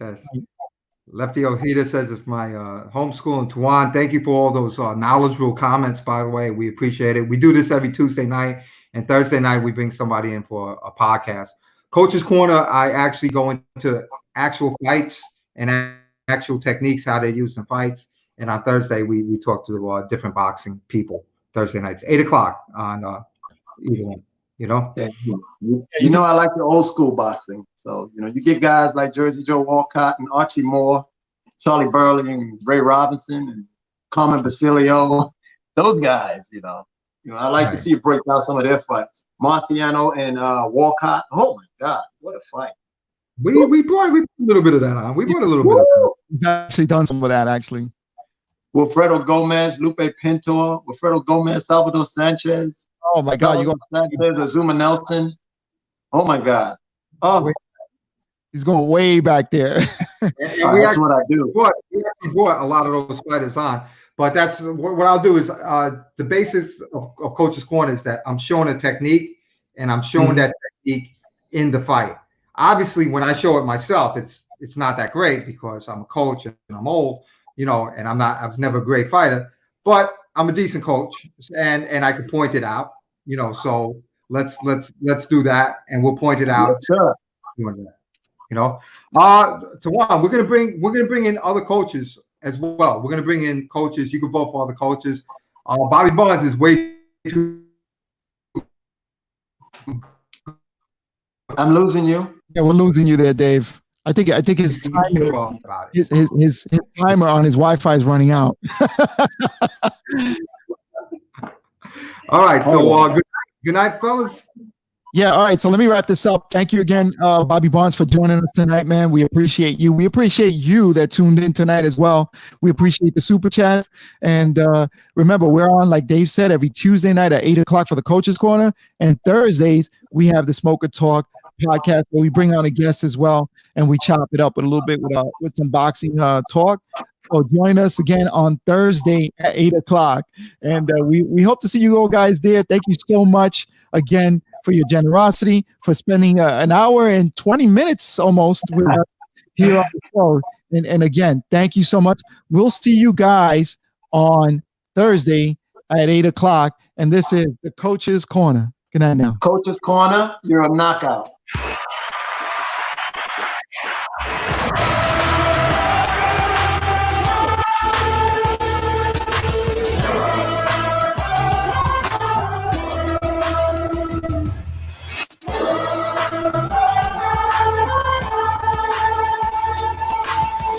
Yes. Lefty Ojeda says it's my homeschool in Tawan. Thank you for all those knowledgeable comments, by the way. We appreciate it. We do this every Tuesday night, and Thursday night we bring somebody in for a podcast. Coach's Corner, I actually go into actual fights and actual techniques, how they're used in fights. And on Thursday, we talk to different boxing people. Thursday nights, 8 o'clock on either one, you know? Yeah, you know, I like the old school boxing. So, you know, you get guys like Jersey Joe Walcott and Archie Moore, Charlie Burley and Ray Robinson and Carmen Basilio, those guys, you know, I like to see you break down some of their fights. Marciano and Walcott. Oh my God, what a fight! We brought a little bit of that on. We brought a little bit of that. We've actually done some of that, actually. Wilfredo Gomez, Lupe Pintor, Wilfredo Gomez, Salvador Sanchez. Oh my God, you got Sanchez, Azuma Nelson. Oh my God. Oh, he's going way back there. And that's what I do. We actually brought a lot of those fighters on. But that's what I'll do is the basis of Coach's Corner is that I'm showing a technique and I'm showing that technique in the fight. Obviously, when I show it myself, it's not that great because I'm a coach and I'm old, you know, and I was never a great fighter, but I'm a decent coach and I can point it out, you know. So let's do that and we'll point it out. Yes, sir. You know, Tawan, we're gonna bring in other coaches as well. We're going to bring in coaches. You can vote for other coaches. Bobby Bonds is way too. I'm losing you. Yeah, we're losing you there, Dave. I think his timer, his timer on his Wi-Fi is running out. All right. So good night, fellas. Yeah, all right. So let me wrap this up. Thank you again, Bobby Bonds, for joining us tonight, man. We appreciate you. We appreciate you that tuned in tonight as well. We appreciate the super chats. And remember, we're on, like Dave said, every Tuesday night at 8 o'clock for the Coach's Corner. And Thursdays, we have the Smoker Talk podcast where we bring on a guest as well. And we chop it up with a little bit with some boxing talk. So join us again on Thursday at 8 o'clock. And we hope to see you all guys there. Thank you so much again for your generosity, for spending an hour and 20 minutes almost with us here on the show. And again, thank you so much. We'll see you guys on Thursday at 8 o'clock. And this is the Coach's Corner. Good night now. Coach's Corner, you're a knockout.